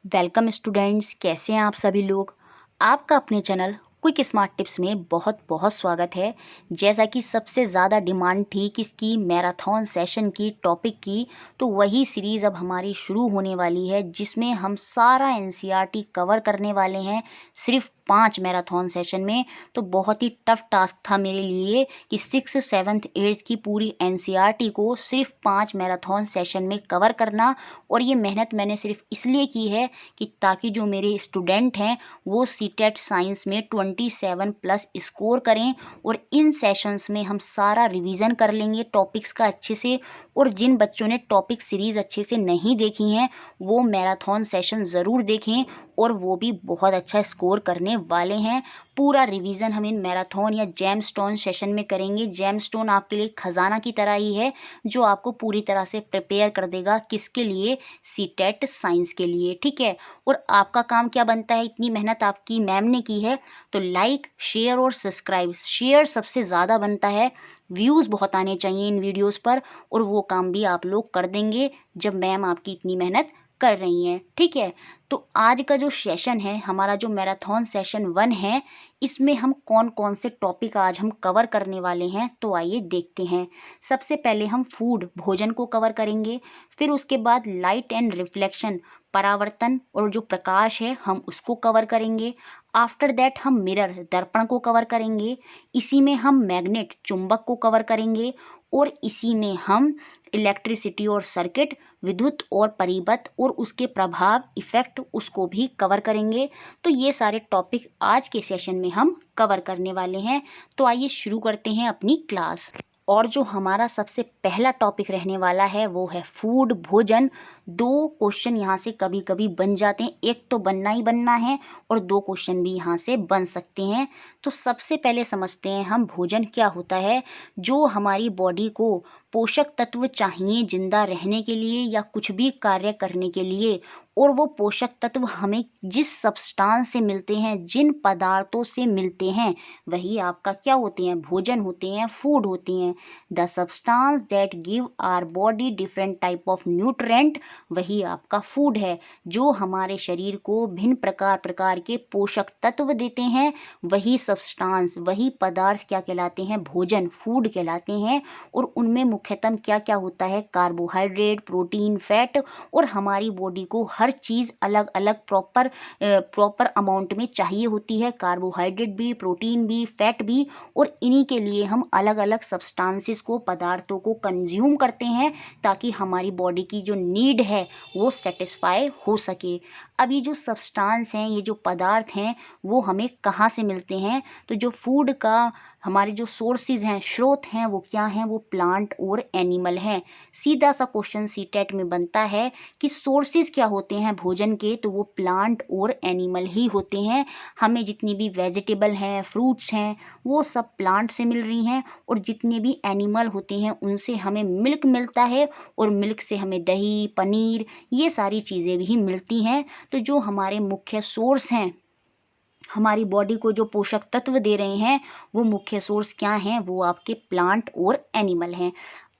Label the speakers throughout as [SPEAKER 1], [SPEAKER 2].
[SPEAKER 1] Welcome students, कैसे हैं आप सभी लोग। आपका अपने चैनल क्विक स्मार्ट टिप्स में बहुत बहुत स्वागत है। जैसा कि सबसे ज़्यादा डिमांड थी किसकी, मैराथन सेशन की, टॉपिक की, तो वही सीरीज़ अब हमारी शुरू होने वाली है जिसमें हम सारा एनसीईआरटी कवर करने वाले हैं सिर्फ 5 मैराथन सेशन में। तो बहुत ही टफ टास्क था मेरे लिए कि 6, 7, 8 की पूरी एनसीईआरटी को सिर्फ 5 मैराथन सेशन में कवर करना। और ये मेहनत मैंने सिर्फ इसलिए की है कि ताकि जो मेरे स्टूडेंट हैं वो सीटेट साइंस में 27 प्लस स्कोर करें। और इन सेशंस में हम सारा रिवीजन कर लेंगे टॉपिक्स का अच्छे से। और जिन बच्चों ने टॉपिक सीरीज़ अच्छे से नहीं देखी हैं वो मैराथन सेशन ज़रूर देखें और वो भी बहुत अच्छा स्कोर करने वाले हैं। पूरा रिवीजन हम इन मैराथन या जेमस्टोन सेशन में करेंगे। जेमस्टोन आपके लिए खजाना की तरह ही है जो आपको पूरी तरह से प्रिपेयर कर देगा, किसके लिए, सीटेट साइंस के लिए, ठीक है। और आपका काम क्या बनता है, इतनी मेहनत आपकी मैम ने की है तो लाइक, शेयर और सब्सक्राइब। शेयर सबसे ज़्यादा बनता है, व्यूज़ बहुत आने चाहिए इन वीडियोस पर, और वो काम भी आप लोग कर देंगे जब मैम आपकी इतनी मेहनत कर रही हैं, ठीक है। तो आज का जो सेशन है हमारा, जो मैराथन सेशन 1 है, इसमें हम कौन कौन से टॉपिक आज हम कवर करने वाले हैं तो आइए देखते हैं। सबसे पहले हम फूड, भोजन को कवर करेंगे। फिर उसके बाद लाइट एंड रिफ्लेक्शन, परावर्तन और जो प्रकाश है हम उसको कवर करेंगे। आफ्टर दैट हम मिरर, दर्पण को कवर करेंगे। इसी में हम मैग्नेट, चुंबक को कवर करेंगे। और इसी में हम इलेक्ट्रिसिटी और सर्किट, विद्युत और परिपथ और उसके प्रभाव, इफेक्ट, उसको भी कवर करेंगे। तो ये सारे टॉपिक आज के सेशन में हम कवर करने वाले हैं। तो आइए शुरू करते हैं अपनी क्लास। और जो हमारा सबसे पहला टॉपिक रहने वाला है वो है फूड, भोजन। 2 क्वेश्चन यहाँ से कभी कभी बन जाते हैं, एक तो बनना ही बनना है और 2 क्वेश्चन भी यहाँ से बन सकते हैं। तो सबसे पहले समझते हैं हम भोजन क्या होता है। जो हमारी बॉडी को पोषक तत्व चाहिए जिंदा रहने के लिए या कुछ भी कार्य करने के लिए, और वो पोषक तत्व हमें जिस सब्सटेंस से मिलते हैं, जिन पदार्थों से मिलते हैं, वही आपका क्या होते हैं, भोजन होते हैं, फूड होते हैं। The substance that give our body different type of nutrient, वही आपका फूड है। जो हमारे शरीर को भिन्न प्रकार प्रकार के पोषक तत्व देते हैं, वही सब्सटेंस, वही पदार्थ क्या कहलाते हैं, भोजन, फूड कहलाते हैं। और उनमें मुख्यतः क्या क्या होता है, कार्बोहाइड्रेट, प्रोटीन, फैट। और हमारी बॉडी को हर चीज़ अलग अलग प्रॉपर अमाउंट में चाहिए होती है, कार्बोहाइड्रेट भी, प्रोटीन भी, फैट भी। और इन्हीं के लिए हम अलग अलग सब्सटेंसेस को, पदार्थों को कंज्यूम करते हैं ताकि हमारी बॉडी की जो नीड है वो सेटिस्फाई हो सके। अब ये जो सब्सटेंस हैं, ये जो पदार्थ हैं, वो हमें कहाँ से मिलते हैं, तो जो फूड का हमारे जो सोर्सेज हैं, स्रोत हैं, वो क्या हैं, वो प्लांट और एनिमल हैं। सीधा सा क्वेश्चन सीटेट में बनता है कि सोर्सेज क्या होते हैं भोजन के, तो वो प्लांट और एनिमल ही होते हैं। हमें जितनी भी वेजिटेबल हैं, फ्रूट्स हैं, वो सब प्लांट से मिल रही हैं। और जितने भी एनिमल होते हैं उनसे हमें मिल्क मिलता है, और मिल्क से हमें दही, पनीर, ये सारी चीज़ें भी मिलती हैं। तो जो हमारे मुख्य सोर्स हैं, हमारी बॉडी को जो पोषक तत्व दे रहे हैं, वो मुख्य सोर्स क्या हैं, वो आपके प्लांट और एनिमल हैं।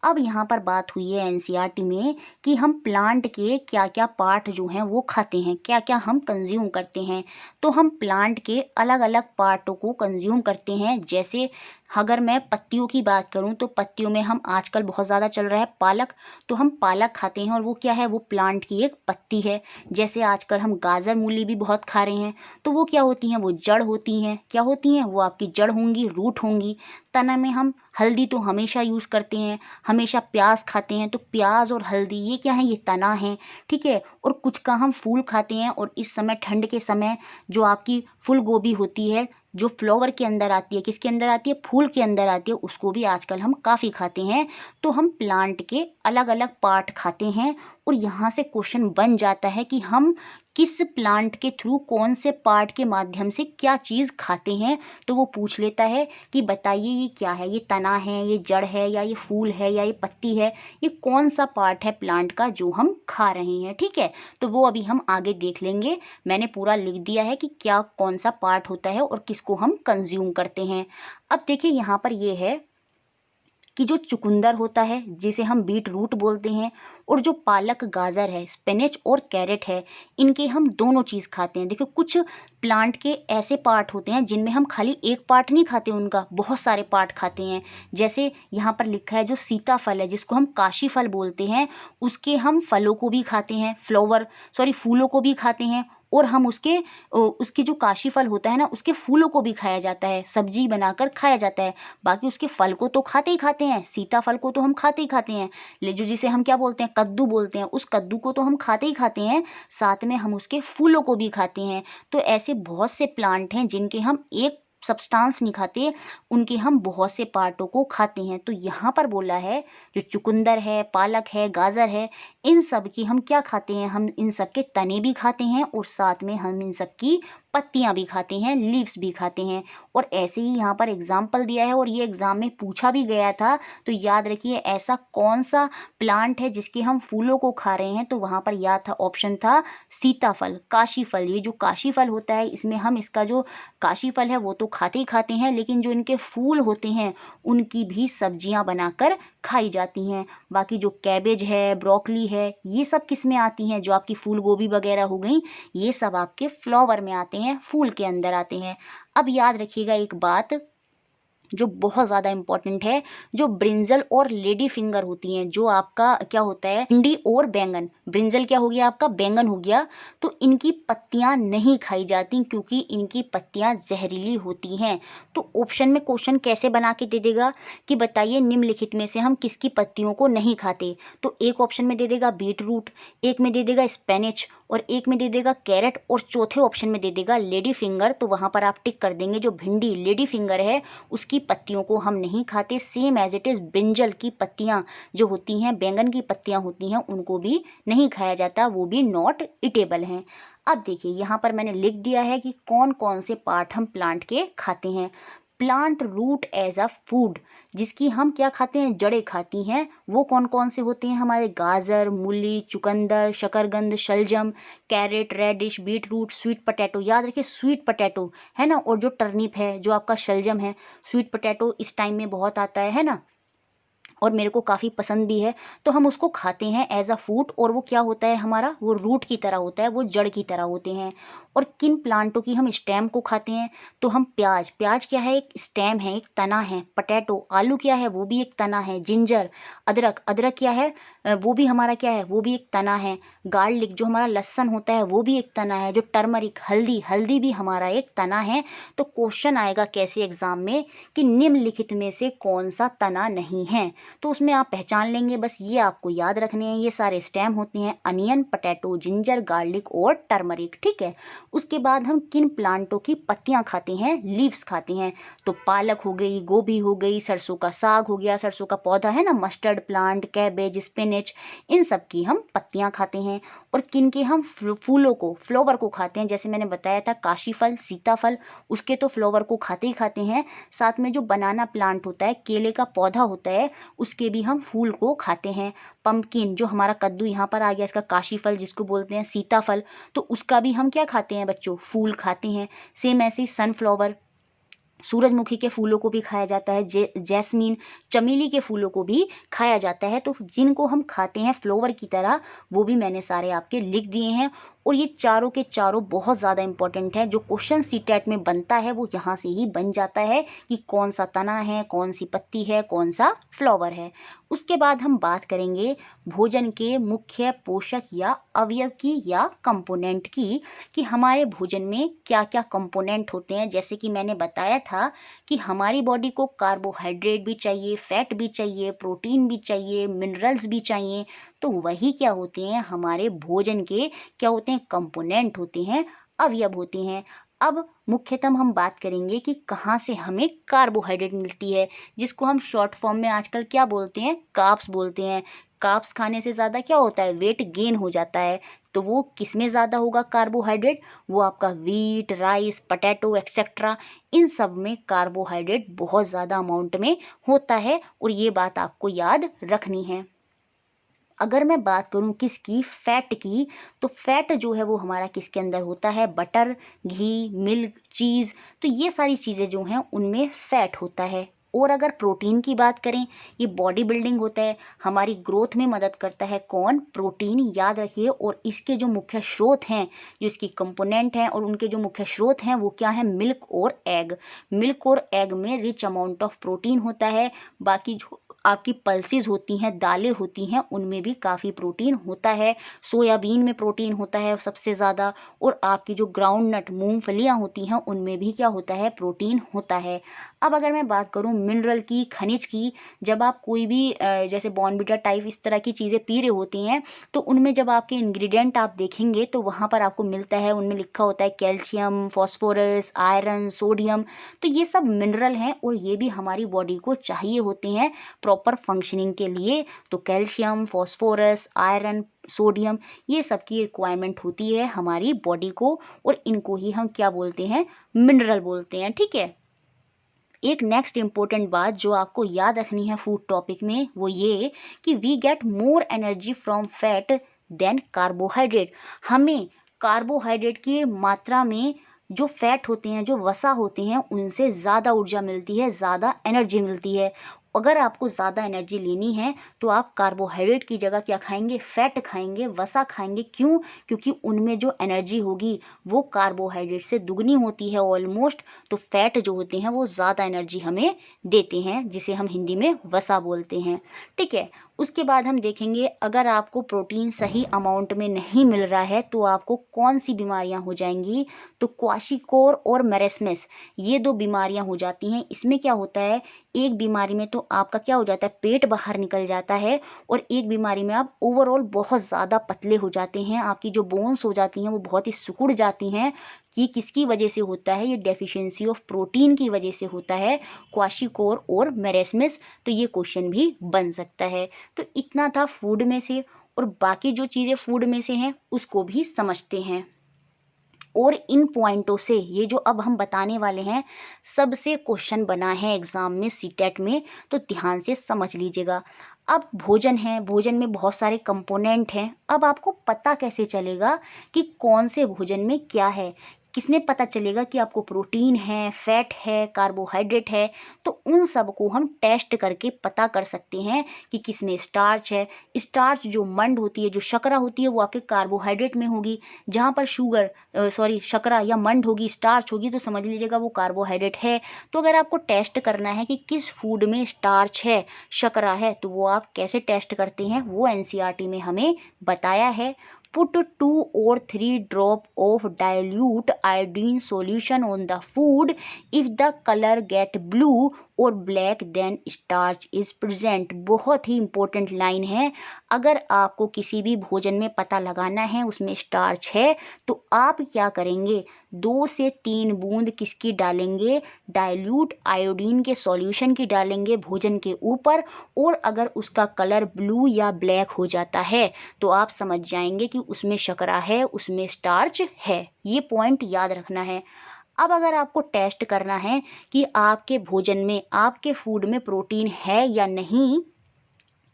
[SPEAKER 1] अब यहाँ पर बात हुई है एनसीईआरटी में कि हम प्लांट के क्या क्या पार्ट जो हैं वो खाते हैं, क्या क्या हम कंज्यूम करते हैं। तो हम प्लांट के अलग अलग पार्टों को कंज्यूम करते हैं। जैसे अगर मैं पत्तियों की बात करूं तो पत्तियों में हम आजकल बहुत ज़्यादा चल रहा है पालक, तो हम पालक खाते हैं और वो क्या है, वो प्लांट की एक पत्ती है। जैसे आजकल हम गाजर, मूली भी बहुत खा रहे हैं, तो वो क्या होती हैं, वो जड़ होती हैं। क्या होती हैं, वो आपकी जड़ होंगी, रूट होंगी। तना में हम हल्दी तो हमेशा यूज़ करते हैं, हमेशा प्याज खाते हैं, तो प्याज और हल्दी ये क्या है, ये तना है, ठीक है। और कुछ का हम फूल खाते हैं, और इस समय ठंड के समय जो आपकी फूल गोभी होती है, जो फ्लावर के अंदर आती है, किसके अंदर आती है, फूल के अंदर आती है, उसको भी आजकल हम काफ़ी खाते हैं। तो हम प्लांट के अलग अलग पार्ट खाते हैं। और यहाँ से क्वेश्चन बन जाता है कि हम किस प्लांट के थ्रू, कौन से पार्ट के माध्यम से क्या चीज़ खाते हैं। तो वो पूछ लेता है कि बताइए ये क्या है, ये तना है, ये जड़ है, या ये फूल है, या ये पत्ती है, ये कौन सा पार्ट है प्लांट का जो हम खा रहे हैं, ठीक है। तो वो अभी हम आगे देख लेंगे। मैंने पूरा लिख दिया है कि क्या कौन सा पार्ट होता है और किसको हम कंज्यूम करते हैं। अब देखिए यहाँ पर ये है कि जो चुकंदर होता है जिसे हम बीट रूट बोलते हैं, और जो पालक गाजर है, स्पिनच और कैरेट है, इनके हम दोनों चीज़ खाते हैं। देखो कुछ प्लांट के ऐसे पार्ट होते हैं जिनमें हम खाली एक पार्ट नहीं खाते, उनका बहुत सारे पार्ट खाते हैं। जैसे यहाँ पर लिखा है जो सीताफल है जिसको हम काशी फल बोलते हैं, उसके हम फलों को भी खाते हैं, फूलों को भी खाते हैं, और हम उसके जो काशी फल होता है ना, उसके फूलों को भी खाया जाता है, सब्जी बनाकर खाया जाता है। बाकी उसके फल को तो खाते ही खाते हैं, सीताफल को तो हम खाते ही खाते हैं, ले जो जिसे हम क्या बोलते हैं, कद्दू बोलते हैं, उस कद्दू को तो हम खाते ही खाते हैं, साथ में हम उसके फूलों को भी खाते हैं। तो ऐसे बहुत से प्लांट हैं जिनके हम एक सब्सटेंस नहीं खाते, उनके हम बहुत से पार्टों को खाते हैं। तो यहाँ पर बोला है जो चुकंदर है, पालक है, गाजर है, इन सब की हम क्या खाते हैं, हम इन सब के तने भी खाते हैं, और साथ में हम इन सब की पत्तियां भी खाते हैं, लीव्स भी खाते हैं। और ऐसे ही यहाँ पर एग्जाम्पल दिया है, और ये एग्जाम में पूछा भी गया था। तो याद रखिए ऐसा कौन सा प्लांट है जिसके हम फूलों को खा रहे हैं, तो वहाँ पर याद था, ऑप्शन था सीताफल, काशी फल। ये जो काशी फल होता है इसमें हम इसका जो काशी फल है वो तो खाते ही खाते हैं, लेकिन जो इनके फूल होते हैं उनकी भी सब्जियां बनाकर खाई जाती हैं। बाकी जो कैबेज है, ब्रोकली है, ये सब किस में आती हैं, जो आपकी फूल गोभी वगैरह हो गई, ये सब आपके फ्लावर में आते हैं, फूल के अंदर आते हैं। अब याद रखिएगा एक बात जो बहुत ज़्यादा इंपॉर्टेंट है, जो ब्रिंजल और लेडी फिंगर होती हैं, जो आपका क्या होता है, भिंडी और बैंगन, ब्रिंजल क्या हो गया आपका, बैंगन हो गया, तो इनकी पत्तियां नहीं खाई जाती क्योंकि इनकी पत्तियां जहरीली होती हैं। तो ऑप्शन में क्वेश्चन कैसे बना के दे देगा कि बताइए निम्नलिखित में से हम किसकी पत्तियों को नहीं खाते, तो एक ऑप्शन में दे देगा बीट रूट, एक में दे देगा स्पेनिच, और एक में दे देगा कैरेट, और चौथे ऑप्शन में दे देगा लेडी फिंगर। तो वहाँ पर आप टिक कर देंगे, जो भिंडी लेडी फिंगर है उसकी पत्तियों को हम नहीं खाते, same as it is brinjal की पत्तियां जो होती हैं, बैंगन की पत्तियां होती हैं, उनको भी नहीं खाया जाता, वो भी नॉट इटेबल हैं। अब देखिए यहाँ पर मैंने लिख दिया है कि कौन कौन से पार्ट हम प्लांट के खाते हैं। Plant root as a food, जिसकी हम क्या खाते हैं, जड़ें खाती हैं, वो कौन कौन से होते हैं हमारे, गाजर, मूली, चुकंदर, शकरकंद, शलजम, carrot, radish, beet root, sweet potato. याद रखिए स्वीट पोटैटो है ना, और जो टर्निप है, जो आपका शलजम है, स्वीट पोटैटो इस टाइम में बहुत आता है ना, और मेरे को काफ़ी पसंद भी है, तो हम उसको खाते हैं एज अ फूड। और वो क्या होता है हमारा, वो रूट की तरह होता है, वो जड़ की तरह होते हैं। और किन प्लांटों की हम स्टेम को खाते हैं, तो हम प्याज, प्याज क्या है, एक स्टेम है, एक तना है। पटैटो, आलू क्या है, वो भी एक तना है। जिंजर, अदरक, अदरक क्या है, वो भी हमारा क्या है, वो भी एक तना है। गार्लिक जो हमारा लहसुन होता है वो भी एक तना है। जो टर्मरिक, हल्दी, हल्दी भी हमारा एक तना है। तो क्वेश्चन आएगा कैसे एग्जाम में कि निम्नलिखित में से कौन सा तना नहीं है, तो उसमें आप पहचान लेंगे, बस ये आपको याद रखने हैं। ये सारे स्टेम होते हैं, अनियन, पटैटो, जिंजर, गार्लिक और टर्मरिक, ठीक है। उसके बाद हम किन प्लांटों की पत्तियां खाते हैं, लीव्स खाते हैं, तो पालक हो गई, गोभी हो गई, सरसों का साग हो गया, सरसों का पौधा है ना, मस्टर्ड प्लांट, कैबेज, स्पिनच, इन सब की हम पत्तियां खाते हैं। और किन के हम फूलों को, फ्लावर को खाते हैं, जैसे मैंने बताया था काशी फल, सीताफल, उसके तो फ्लावर को खाते ही खाते हैं। साथ में जो बनाना प्लांट होता है, केले का पौधा होता है, उसके भी हम फूल को खाते हैं। पंपकिन जो हमारा कद्दू यहाँ पर आ गया, इसका काशी फल जिसको बोलते हैं, सीताफल, तो उसका भी हम क्या खाते हैं बच्चों, फूल खाते हैं। सेम ऐसे ही सनफ्लावर, सूरजमुखी के फूलों को भी खाया जाता है, जैस्मीन, चमेली के फूलों को भी खाया जाता है। तो जिनको हम खाते हैं फ्लावर की तरह, वो भी मैंने सारे आपके लिख दिए हैं। और ये चारों के चारों बहुत ज़्यादा इंपॉर्टेंट है, जो क्वेश्चन सीटेट में बनता है वो यहाँ से ही बन जाता है कि कौन सा तना है, कौन सी पत्ती है, कौन सा फ्लावर है। उसके बाद हम बात करेंगे भोजन के मुख्य पोषक या अवयव की या कंपोनेंट की, कि हमारे भोजन में क्या क्या कंपोनेंट होते हैं। जैसे कि मैंने बताया था कि हमारी बॉडी को कार्बोहाइड्रेट भी चाहिए, फैट भी चाहिए, प्रोटीन भी चाहिए, मिनरल्स भी चाहिए, तो वही क्या होते हैं हमारे भोजन के, क्या होते हैं, कंपोनेंट होते हैं, अवयव होते हैं। अब मुख्यतः हम बात करेंगे कि कहाँ से हमें कार्बोहाइड्रेट मिलती है, जिसको हम शॉर्ट फॉर्म में आजकल क्या बोलते हैं, कार्ब्स बोलते हैं। कार्ब्स खाने से ज़्यादा क्या होता है, वेट गेन हो जाता है। तो वो किस में ज़्यादा होगा कार्बोहाइड्रेट, वो आपका वीट, राइस, पोटैटो एक्सेट्रा, इन सब में कार्बोहाइड्रेट बहुत ज़्यादा अमाउंट में होता है, और ये बात आपको याद रखनी है। अगर मैं बात करूं किसकी, फैट की, तो फैट जो है वो हमारा किसके अंदर होता है, बटर, घी, मिल्क, चीज़, तो ये सारी चीज़ें जो हैं उनमें फैट होता है। और अगर प्रोटीन की बात करें, ये बॉडी बिल्डिंग होता है, हमारी ग्रोथ में मदद करता है। कौन? प्रोटीन, याद रखिए। और इसके जो मुख्य स्रोत हैं, जो इसकी कंपोनेंट हैं और उनके जो मुख्य स्रोत हैं वो क्या है? मिल्क और एग। मिल्क और एग में रिच अमाउंट ऑफ प्रोटीन होता है। बाकी जो आपकी पल्सेस होती हैं, दालें होती हैं, उनमें भी काफ़ी प्रोटीन होता है। सोयाबीन में प्रोटीन होता है सबसे ज़्यादा। और आपकी जो ग्राउंड नट मूंगफलियाँ होती हैं उनमें भी क्या होता है? प्रोटीन होता है। अब अगर मैं बात करूँ मिनरल की, खनिज की, जब आप कोई भी जैसे बॉर्नविटा टाइप इस तरह की चीज़ें पी रहे होती हैं तो उनमें जब आपके इंग्रेडिएंट आप देखेंगे तो वहाँ पर आपको मिलता है, उनमें लिखा होता है कैल्शियम, फास्फोरस, आयरन, सोडियम। तो ये सब मिनरल हैं और ये भी हमारी बॉडी को चाहिए होते हैं प्रॉपर फंक्शनिंग के लिए। तो कैल्शियम, फास्फोरस, आयरन, सोडियम, ये सब की रिक्वायरमेंट होती है हमारी बॉडी को और इनको ही हम क्या बोलते हैं? मिनरल बोलते हैं। ठीक है। एक नेक्स्ट इम्पोर्टेंट बात जो आपको याद रखनी है फूड टॉपिक में वो ये कि we get more energy from fat than carbohydrate. हमें कार्बोहाइड्रेट की मात्रा में जो फैट होते हैं, जो वसा होते हैं, उनसे ज़्यादा ऊर्जा मिलती है, ज़्यादा एनर्जी मिलती है। अगर आपको ज़्यादा एनर्जी लेनी है तो आप कार्बोहाइड्रेट की जगह क्या खाएंगे? फैट खाएंगे, वसा खाएंगे। क्यों? क्योंकि उनमें जो एनर्जी होगी वो कार्बोहाइड्रेट से दुगनी होती है ऑलमोस्ट। तो फैट जो होते हैं वो ज़्यादा एनर्जी हमें देते हैं, जिसे हम हिंदी में वसा बोलते हैं। ठीक है। उसके बाद हम देखेंगे अगर आपको प्रोटीन सही अमाउंट में नहीं मिल रहा है तो आपको कौन सी बीमारियां हो जाएंगी? तो क्वाशीकोर और मेरेस्मस, ये दो बीमारियां हो जाती हैं। इसमें क्या होता है? एक बीमारी में तो आपका क्या हो जाता है? पेट बाहर निकल जाता है। और एक बीमारी में आप ओवरऑल बहुत ज़्यादा पतले हो जाते हैं, आपकी जो बोन्स हो जाती हैं वो बहुत ही सिकुड़ जाती हैं। कि किसकी वजह से होता है? ये डेफिशिएंसी ऑफ प्रोटीन की वजह से होता है, क्वाशीकोर और मेरेस्मस। तो ये क्वेश्चन भी बन सकता है। तो इतना था फूड में से, और बाकी जो चीज़ें फूड में से हैं उसको भी समझते हैं। और इन पॉइंटों से ये जो अब हम बताने वाले हैं सबसे क्वेश्चन बना है एग्जाम में, सीटेट में, तो ध्यान से समझ लीजिएगा। अब भोजन है, भोजन में बहुत सारे कंपोनेंट हैं। अब आपको पता कैसे चलेगा कि कौन से भोजन में क्या है? किसमें पता चलेगा कि आपको प्रोटीन है, फैट है, कार्बोहाइड्रेट है? तो उन सब को हम टेस्ट करके पता कर सकते हैं कि किसमें स्टार्च है। स्टार्च जो मंड होती है, जो शर्करा होती है, वो आपके कार्बोहाइड्रेट में होगी। जहाँ पर शर्करा या मंड होगी, स्टार्च होगी, तो समझ लीजिएगा वो कार्बोहाइड्रेट है। तो अगर आपको टेस्ट करना है कि किस फूड में स्टार्च है, शर्करा है, तो वो आप कैसे टेस्ट करते हैं वो एनसीईआरटी में हमें बताया है। Put 2 or 3 drop of dilute iodine solution on the food. If the color get blue और black then starch is present. बहुत ही इंपॉर्टेंट लाइन है। अगर आपको किसी भी भोजन में पता लगाना है उसमें स्टार्च है तो आप क्या करेंगे? 2 से 3 बूंद किसकी डालेंगे? डाइल्यूट आयोडीन के सॉल्यूशन की डालेंगे भोजन के ऊपर। और अगर उसका कलर ब्लू या ब्लैक हो जाता है तो आप समझ जाएंगे कि उसमें शर्करा है, उसमें स्टार्च है। ये पॉइंट याद रखना है। अब अगर आपको टेस्ट करना है कि आपके भोजन में, आपके फूड में प्रोटीन है या नहीं,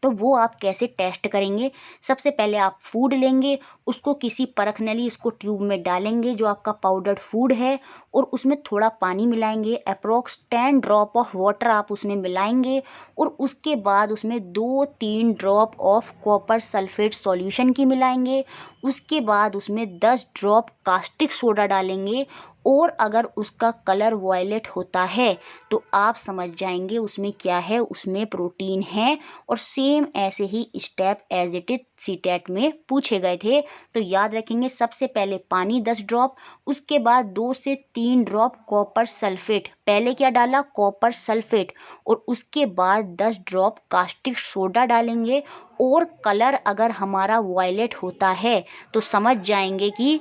[SPEAKER 1] तो वो आप कैसे टेस्ट करेंगे? सबसे पहले आप फूड लेंगे, उसको किसी परख नली, उसको ट्यूब में डालेंगे जो आपका पाउडर्ड फूड है, और उसमें थोड़ा पानी मिलाएंगे। अप्रोक्स 10 ड्रॉप ऑफ वाटर आप उसमें मिलाएंगे। और उसके बाद उसमें 2-3 drop of copper sulphate solution की मिलाएंगे। उसके बाद उसमें 10 ड्रॉप कास्टिक सोडा डालेंगे। और अगर उसका कलर वायलेट होता है तो आप समझ जाएंगे उसमें क्या है, उसमें प्रोटीन है। और सेम ऐसे ही step as it is CTET में पूछे गए थे। तो याद रखेंगे, सबसे पहले पानी 10 ड्रॉप, उसके बाद 2 से 3 ड्रॉप कॉपर सल्फेट। पहले क्या डाला? Copper sulphate. और उसके बाद 10 ड्रॉप कास्टिक सोडा डालेंगे। और कलर अगर हमारा वायलेट होता है तो समझ जाएंगे कि,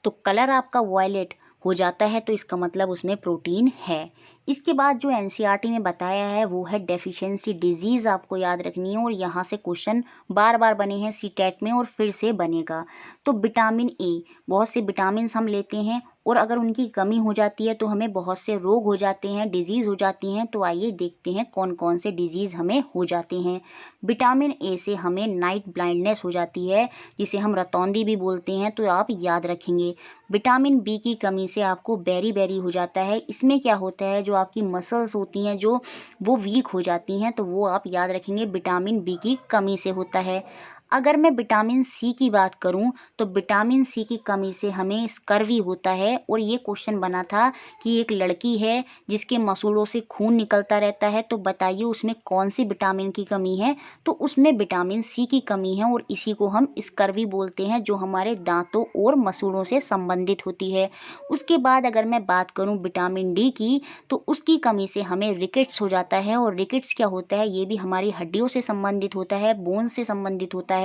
[SPEAKER 1] तो कलर आपका वायलेट हो जाता है तो इसका मतलब उसमें प्रोटीन है। इसके बाद जो एनसीईआरटी ने बताया है वो है डेफिशिएंसी डिजीज़, आपको याद रखनी है। और यहाँ से क्वेश्चन बार बार बने हैं सीटेट में और फिर से बनेगा। तो विटामिन ए, बहुत से विटामिन हम लेते हैं और अगर उनकी कमी हो जाती है तो हमें बहुत से रोग हो जाते हैं, डिजीज़ हो जाती हैं। तो आइए देखते हैं कौन कौन से डिजीज़ हमें हो जाते हैं। विटामिन ए से हमें नाइट ब्लाइंडनेस हो जाती है, जिसे हम रतौंधी भी बोलते हैं, तो आप याद रखेंगे। विटामिन बी की कमी से आपको बेरी बेरी हो जाता है। इसमें क्या होता है, जो आपकी मसल्स होती हैं जो वो वीक हो जाती हैं, तो वो आप याद रखेंगे विटामिन बी की कमी से होता है। अगर मैं विटामिन सी की बात करूं तो विटामिन सी की कमी से हमें स्कर्वी होता है। और ये क्वेश्चन बना था कि एक लड़की है जिसके मसूड़ों से खून निकलता रहता है, तो बताइए उसमें कौन सी विटामिन की कमी है। तो उसमें विटामिन सी की कमी है और इसी को हम स्कर्वी बोलते हैं, जो हमारे दांतों और मसूड़ों से संबंधित होती है। उसके बाद अगर मैं बात करूं विटामिन डी की, तो उसकी कमी से हमें रिकेट्स हो जाता है। और रिकेट्स क्या होता है, ये भी हमारी हड्डियों से संबंधित होता है, बोन से संबंधित होता है।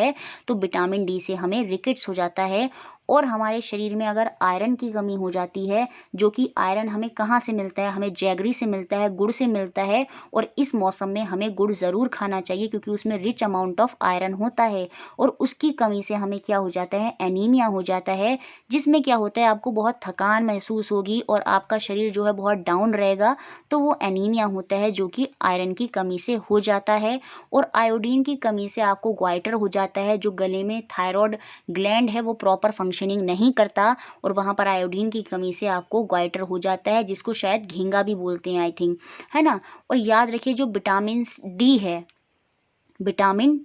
[SPEAKER 1] तो विटामिन डी से हमें रिकेट्स हो जाता है। और हमारे शरीर में अगर आयरन की कमी हो जाती है, जो कि आयरन हमें कहाँ से मिलता है, हमें जैगरी से मिलता है, गुड़ से मिलता है। और इस मौसम में हमें गुड़ ज़रूर खाना चाहिए, क्योंकि उसमें रिच अमाउंट ऑफ आयरन होता है। और उसकी कमी से हमें क्या हो जाता है, एनीमिया हो जाता है, जिसमें क्या होता है, आपको बहुत थकान महसूस होगी और आपका शरीर जो है बहुत डाउन रहेगा। तो वो एनीमिया होता है, जो कि आयरन की कमी से हो जाता है। और आयोडीन की कमी से आपको ग्वाइटर हो जाता है, जो गले में थायराइड ग्लैंड है वो प्रॉपर फंक्शनिंग नहीं करता, और वहाँ पर आयोडीन की कमी से आपको ग्वाइटर हो जाता है, जिसको शायद घींगा भी बोलते हैं, आई थिंक, है ना। और याद रखिए जो विटामिन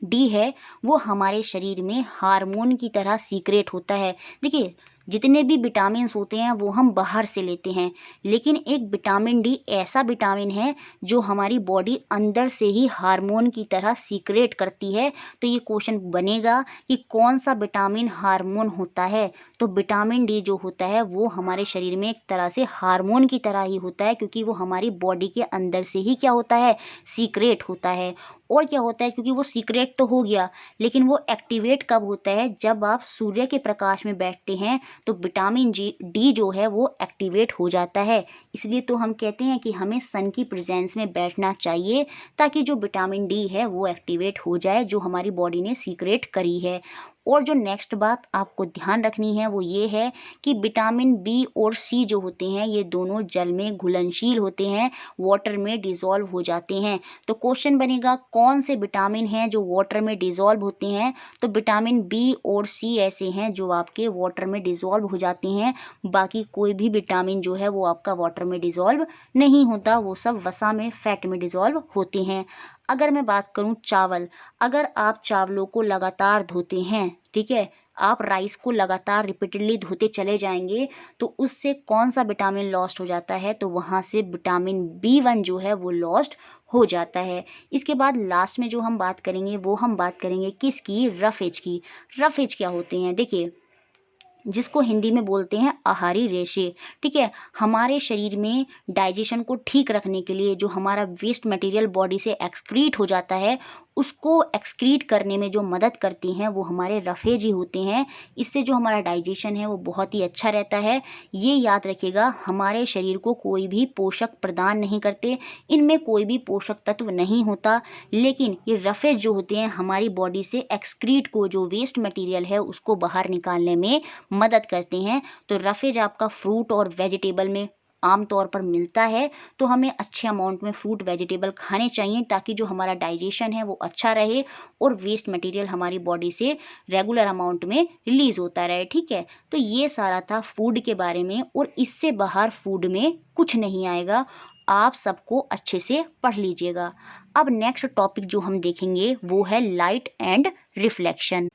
[SPEAKER 1] डी है वो हमारे शरीर में हार्मोन की तरह सीक्रेट होता है। देखिए, जितने भी विटामिन्स होते हैं वो हम बाहर से लेते हैं, लेकिन एक विटामिन डी ऐसा विटामिन है जो हमारी बॉडी अंदर से ही हार्मोन की तरह सीक्रेट करती है। तो ये क्वेश्चन बनेगा कि कौन सा विटामिन हार्मोन होता है। तो विटामिन डी जो होता है वो हमारे शरीर में एक तरह से हार्मोन की तरह ही होता है, क्योंकि वो हमारी बॉडी के अंदर से ही क्या होता है, सीक्रेट होता है। और क्या होता है, क्योंकि वो सीक्रेट तो हो गया, लेकिन वो एक्टिवेट कब होता है, जब आप सूर्य के प्रकाश में बैठते हैं, तो विटामिन डी जो है वो एक्टिवेट हो जाता है। इसलिए तो हम कहते हैं कि हमें सन की प्रेजेंस में बैठना चाहिए, ताकि जो विटामिन डी है वो एक्टिवेट हो जाए, जो हमारी बॉडी ने सीक्रेट करी है। और जो नेक्स्ट बात आपको ध्यान रखनी है वो ये है कि विटामिन बी और सी जो होते हैं ये दोनों जल में घुलनशील होते हैं, वाटर में डिज़ोल्व हो जाते हैं। तो क्वेश्चन बनेगा कौन से विटामिन हैं जो वाटर में डिज़ोल्व होते हैं। तो विटामिन बी और सी ऐसे हैं जो आपके वाटर में डिज़ोल्व हो जाते हैं। बाकी कोई भी विटामिन जो है वो आपका वाटर में डिज़ोल्व नहीं होता, वो सब वसा में, फैट में डिज़ोल्व होते हैं। अगर मैं बात करूं चावल, अगर आप चावलों को लगातार धोते हैं, ठीक है, आप राइस को लगातार रिपीटेडली धोते चले जाएंगे, तो उससे कौन सा विटामिन लॉस्ट हो जाता है, तो वहाँ से विटामिन बी1 जो है वो लॉस्ट हो जाता है। इसके बाद लास्ट में जो हम बात करेंगे वो हम बात करेंगे किसकी, रफेज की। रफेज क्या होते हैं, देखिए, जिसको हिंदी में बोलते हैं आहारी रेशे, ठीक है। हमारे शरीर में डाइजेशन को ठीक रखने के लिए जो हमारा वेस्ट मटेरियल बॉडी से एक्सक्रीट हो जाता है, उसको एक्सक्रीट करने में जो मदद करती हैं वो हमारे रफेज ही होते हैं। इससे जो हमारा डाइजेशन है वो बहुत ही अच्छा रहता है। ये याद रखिएगा, हमारे शरीर को कोई भी पोषक प्रदान नहीं करते, इनमें कोई भी पोषक तत्व नहीं होता, लेकिन ये रफेज जो होते हैं हमारी बॉडी से एक्सक्रीट को, जो वेस्ट मटेरियल है उसको बाहर निकालने में मदद करते हैं। तो रफेज आपका फ्रूट और वेजिटेबल में आम तौर पर मिलता है, तो हमें अच्छे अमाउंट में फ्रूट वेजिटेबल खाने चाहिए, ताकि जो हमारा डाइजेशन है वो अच्छा रहे और वेस्ट मटेरियल हमारी बॉडी से रेगुलर अमाउंट में रिलीज होता रहे, ठीक है। तो ये सारा था फूड के बारे में, और इससे बाहर फूड में कुछ नहीं आएगा। आप सबको अच्छे से पढ़ लीजिएगा। अब नेक्स्ट टॉपिक जो हम देखेंगे वो है लाइट एंड रिफ्लेक्शन,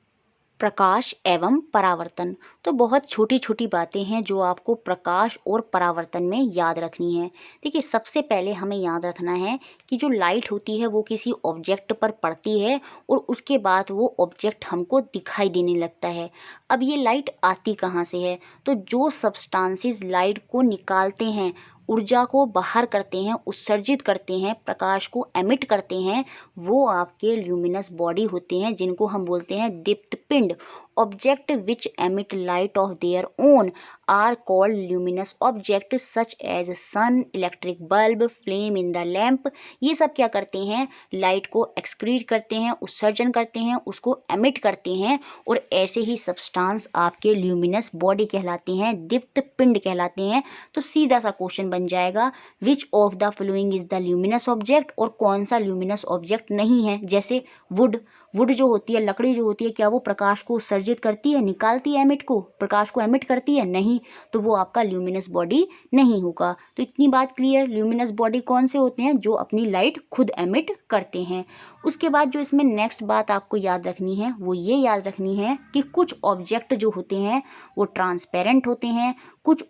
[SPEAKER 1] प्रकाश एवं परावर्तन। तो बहुत छोटी छोटी बातें हैं जो आपको प्रकाश और परावर्तन में याद रखनी है। देखिए, सबसे पहले हमें याद रखना है कि जो लाइट होती है वो किसी ऑब्जेक्ट पर पड़ती है और उसके बाद वो ऑब्जेक्ट हमको दिखाई देने लगता है। अब ये लाइट आती कहाँ से है, तो जो सब्सटेंसेस लाइट को निकालते हैं, ऊर्जा को बाहर करते हैं, उत्सर्जित करते हैं, प्रकाश को एमिट करते हैं, वो आपके ल्यूमिनस बॉडी होते हैं, जिनको हम बोलते हैं दीप्त पिंड। Object which emit light of their own are called luminous object such as sun, electric bulb, flame in the lamp. ये सब क्या करते हैं, लाइट को एक्सक्रीट करते हैं, उत्सर्जन करते हैं, उसको एमिट करते हैं, और ऐसे ही सब्सटेंस आपके ल्यूमिनस बॉडी कहलाते हैं, दीप्त पिंड कहलाते हैं। तो सीधा सा क्वेश्चन बन जाएगा which of the following is the luminous object, और कौन सा ल्यूमिनस ऑब्जेक्ट नहीं है। जैसे वुड, वुड जो होती है, लकड़ी जो होती है, क्या वो प्रकाश को उत्सर्जित करती है, निकालती है एमिट को, प्रकाश को एमिट करती है, नहीं, तो वो आपका ल्यूमिनस बॉडी नहीं होगा। तो इतनी बात क्लियर, ल्यूमिनस बॉडी कौन से होते हैं, जो अपनी लाइट खुद एमिट करते हैं। उसके बाद जो इसमें नेक्स्ट बात आपको याद रखनी है वो ये याद रखनी है कि कुछ ऑब्जेक्ट जो होते हैं वो ट्रांसपेरेंट होते हैं, कुछ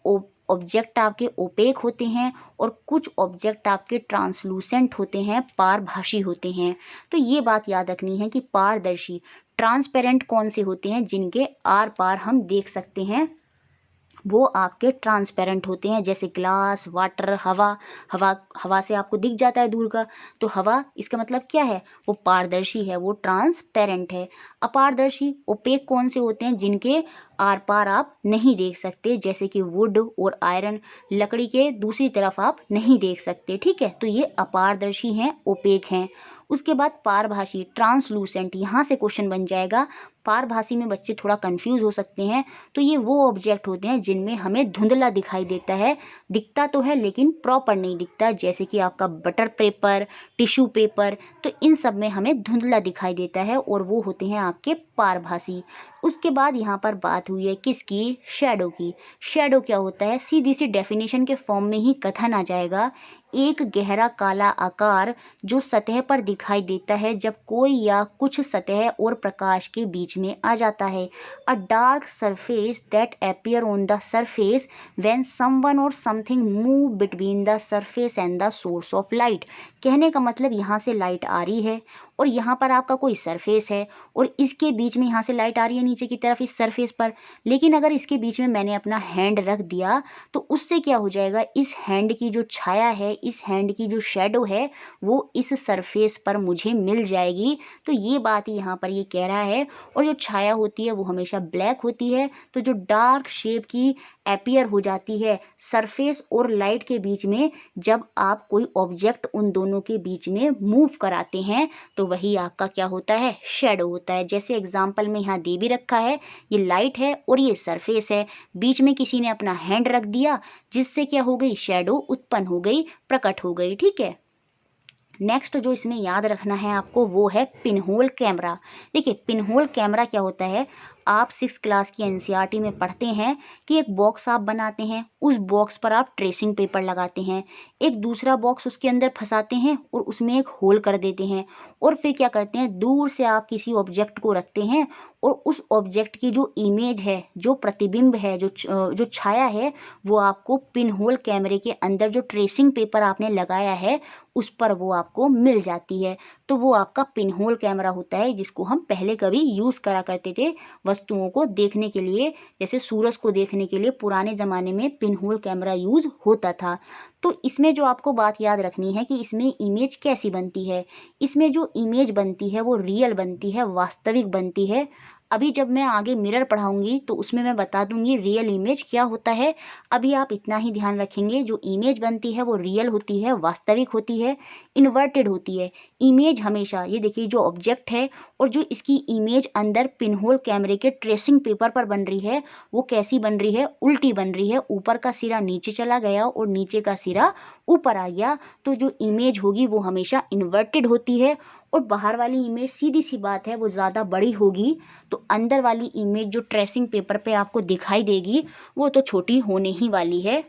[SPEAKER 1] ऑब्जेक्ट आपके ओपेक होते हैं, और कुछ ऑब्जेक्ट आपके ट्रांसलूसेंट होते हैं, पारभासी होते हैं। तो ये बात याद रखनी है कि पारदर्शी, ट्रांसपेरेंट कौन से होते हैं, जिनके आर पार हम देख सकते हैं, वो आपके ट्रांसपेरेंट होते हैं। जैसे ग्लास, वाटर, हवा, हवा से आपको दिख जाता है दूर का, तो हवा इसका मतलब क्या है, वो पारदर्शी है, वो ट्रांसपेरेंट है। अपारदर्शी, ओपेक कौन से होते हैं, जिनके आर पार आप नहीं देख सकते, जैसे कि वुड और आयरन, लकड़ी के दूसरी तरफ आप नहीं देख सकते, ठीक है, तो ये अपारदर्शी हैं, ओपेक हैं। उसके बाद पारभासी, ट्रांसलूसेंट, यहाँ से क्वेश्चन बन जाएगा। पारभासी में बच्चे थोड़ा कंफ्यूज हो सकते हैं, तो ये वो ऑब्जेक्ट होते हैं जिनमें हमें धुंधला दिखाई देता है, दिखता तो है लेकिन प्रॉपर नहीं दिखता, जैसे कि आपका बटर पेपर, टिश्यू पेपर, तो इन सब में हमें धुंधला दिखाई देता है, और वो होते हैं आपके पारभासी। उसके बाद यहाँ पर बात हुई है किसकी, शैडो की। शैडो क्या होता है, सीधी सी डेफिनेशन के फॉर्म में ही कथन आ जाएगा, एक गहरा काला आकार जो सतह पर दिखाई देता है जब कोई या कुछ सतह और प्रकाश के बीच में आ जाता है। A dark surface that appear on the surface when someone और something move between the surface and the source of light. कहने का मतलब यहाँ से लाइट आ रही है, और यहाँ पर आपका कोई सरफेस है, और इसके बीच में यहाँ से लाइट आ रही है नीचे की तरफ इस सरफेस पर, लेकिन अगर इसके बीच में मैंने अपना हैंड रख दिया तो उससे क्या हो जाएगा, इस हैंड की जो छाया है, इस हैंड की जो शेडो है, वो इस सरफेस पर मुझे मिल जाएगी। तो ये बात यहाँ पर ये कह रहा है। और जो छाया होती है वो हमेशा ब्लैक होती है, तो जो डार्क शेप की अपीयर हो जाती है सरफेस और लाइट के बीच में, जब आप कोई ऑब्जेक्ट उन दोनों के बीच में मूव कराते हैं, तो वही आपका क्या होता है, शेडो होता है। जैसे एग्जाम्पल में यहाँ दे भी रखा है, ये लाइट है और ये सरफेस है, बीच में किसी ने अपना हैंड रख दिया, जिससे क्या हो गई, शेडो उत्पन्न हो गई, प्रकट हो गई, ठीक है। नेक्स्ट जो इसमें याद रखना है आपको वो है पिनहोल कैमरा। देखिए पिनहोल कैमरा क्या होता है, आप 6 क्लास की एनसीईआरटी में पढ़ते हैं कि एक बॉक्स आप बनाते हैं, उस बॉक्स पर आप ट्रेसिंग पेपर लगाते हैं, एक दूसरा बॉक्स उसके अंदर फंसाते हैं और उसमें एक होल कर देते हैं, और फिर क्या करते हैं, दूर से आप किसी ऑब्जेक्ट को रखते हैं, और उस ऑब्जेक्ट की जो इमेज है, जो प्रतिबिंब है, जो छाया है, वो आपको पिनहोल कैमरे के अंदर जो ट्रेसिंग पेपर आपने लगाया है उस पर वो आपको मिल जाती है। तो वो आपका पिनहोल कैमरा होता है, जिसको हम पहले कभी यूज़ करा करते थे वस्तुओं को देखने के लिए, जैसे सूरज को देखने के लिए पुराने ज़माने में पिनहोल कैमरा यूज़ होता था। तो इसमें जो आपको बात याद रखनी है कि इसमें इमेज कैसी बनती है, इसमें जो इमेज बनती है वो रियल बनती है, वास्तविक बनती है। अभी जब मैं आगे मिरर पढ़ाऊंगी तो उसमें मैं बता दूंगी रियल इमेज क्या होता है। अभी आप इतना ही ध्यान रखेंगे, जो इमेज बनती है वो रियल होती है, वास्तविक होती है, इन्वर्टेड होती है। इमेज हमेशा, ये देखिए जो ऑब्जेक्ट है और जो इसकी इमेज अंदर पिनहोल कैमरे के ट्रेसिंग पेपर पर बन रही है, वो कैसी बन रही है, उल्टी बन रही है, ऊपर का सिरा नीचे चला गया और नीचे का सिरा ऊपर आ गया। तो जो इमेज होगी वो हमेशा इन्वर्टेड होती है, और बाहर वाली इमेज सीधी सी बात है वो ज़्यादा बड़ी होगी, तो अंदर वाली इमेज जो ट्रेसिंग पेपर पे आपको दिखाई देगी वो तो छोटी होने ही वाली है।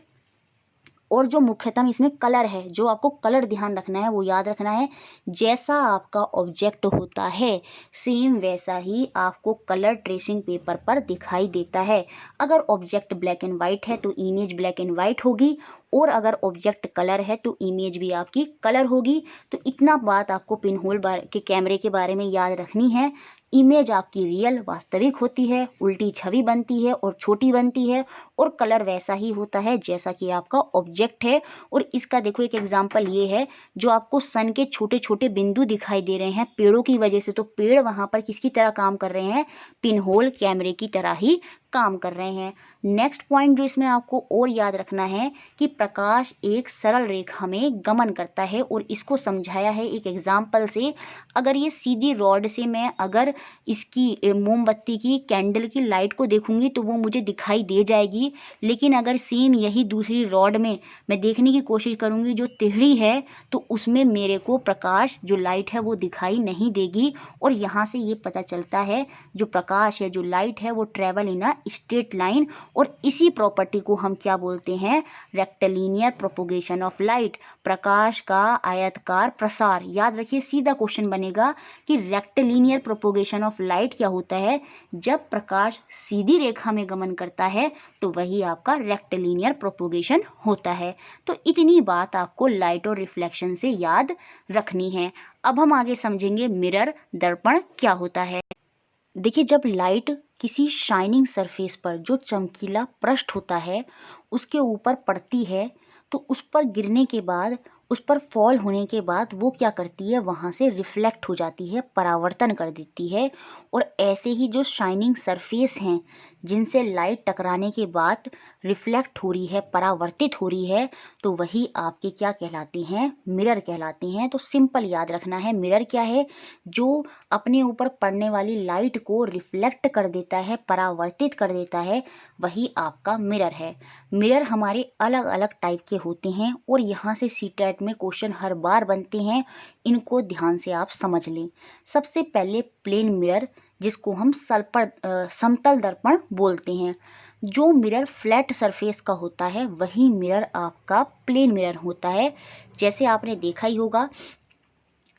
[SPEAKER 1] और जो मुख्यतः इसमें कलर है, जो आपको कलर ध्यान रखना है वो याद रखना है, जैसा आपका ऑब्जेक्ट होता है सेम वैसा ही आपको कलर ट्रेसिंग पेपर पर दिखाई देता है। अगर ऑब्जेक्ट ब्लैक एंड वाइट है तो इमेज ब्लैक एंड वाइट होगी, और अगर ऑब्जेक्ट कलर है तो इमेज भी आपकी कलर होगी। तो इतना बात आपको पिनहोल के कैमरे के बारे में याद रखनी है इमेज आपकी रियल वास्तविक होती है, उल्टी छवि बनती है और छोटी बनती है, और कलर वैसा ही होता है जैसा कि आपका ऑब्जेक्ट है। और इसका देखो एक एग्जांपल ये है, जो आपको सन के छोटे छोटे बिंदु दिखाई दे रहे हैं पेड़ों की वजह से, तो पेड़ वहाँ पर किसकी तरह काम कर रहे हैं, पिन होल कैमरे की तरह ही काम कर रहे हैं। नेक्स्ट पॉइंट जो इसमें आपको और याद रखना है कि प्रकाश एक सरल रेखा में गमन करता है, और इसको समझाया है एक एग्जाम्पल से। अगर ये सीधी रॉड से मैं अगर इसकी मोमबत्ती की कैंडल की लाइट को देखूंगी तो वो मुझे दिखाई दे जाएगी, लेकिन अगर सेम यही दूसरी रॉड में मैं देखने की कोशिश करूंगी जो टेढ़ी है, तो उसमें मेरे को प्रकाश जो लाइट है वो दिखाई नहीं देगी। और यहाँ से ये पता चलता है जो प्रकाश है, जो लाइट है, वो travel in a straight line. और इसी प्रॉपर्टी को हम क्या बोलते हैं, रेक्टिलिनियर प्रोपोगेशन ऑफ लाइट, प्रकाश का आयतकार प्रसार। याद रखिए, सीधा क्वेश्चन बनेगा कि रेक्टिलिनियर प्रोपोगेशन ऑफ लाइट क्या होता है। जब प्रकाश सीधी रेखा में गमन करता है तो वही आपका रेक्टिलिनियर प्रोपोगेशन होता है। तो इतनी बात आपको लाइट और रिफ्लेक्शन से याद रखनी है। अब हम आगे समझेंगे मिरर दर्पण क्या होता है। देखिए, जब लाइट किसी शाइनिंग सरफेस पर जो चमकीला पृष्ठ होता है उसके ऊपर पड़ती है, तो उस पर गिरने के बाद, उस पर फॉल होने के बाद वो क्या करती है, वहाँ से रिफ्लेक्ट हो जाती है, परावर्तन कर देती है। और ऐसे ही जो शाइनिंग सरफेस हैं जिनसे लाइट टकराने के बाद रिफ्लेक्ट हो रही है, परावर्तित हो रही है, तो वही आपके क्या कहलाते हैं, मिरर कहलाते हैं। तो सिंपल याद रखना है, मिरर क्या है, जो अपने ऊपर पड़ने वाली लाइट को रिफ्लेक्ट कर देता है, परावर्तित कर देता है, वही आपका मिरर है। मिरर हमारे अलग अलग टाइप के होते हैं, और यहाँ से सीटेट में क्वेश्चन हर बार बनते हैं, इनको ध्यान से आप समझ लें। सबसे पहले प्लेन मिरर, जिसको हम समतल दर्पण बोलते हैं। जो मिरर फ्लैट सरफेस का होता है वही मिरर आपका प्लेन मिरर होता है। जैसे आपने देखा ही होगा,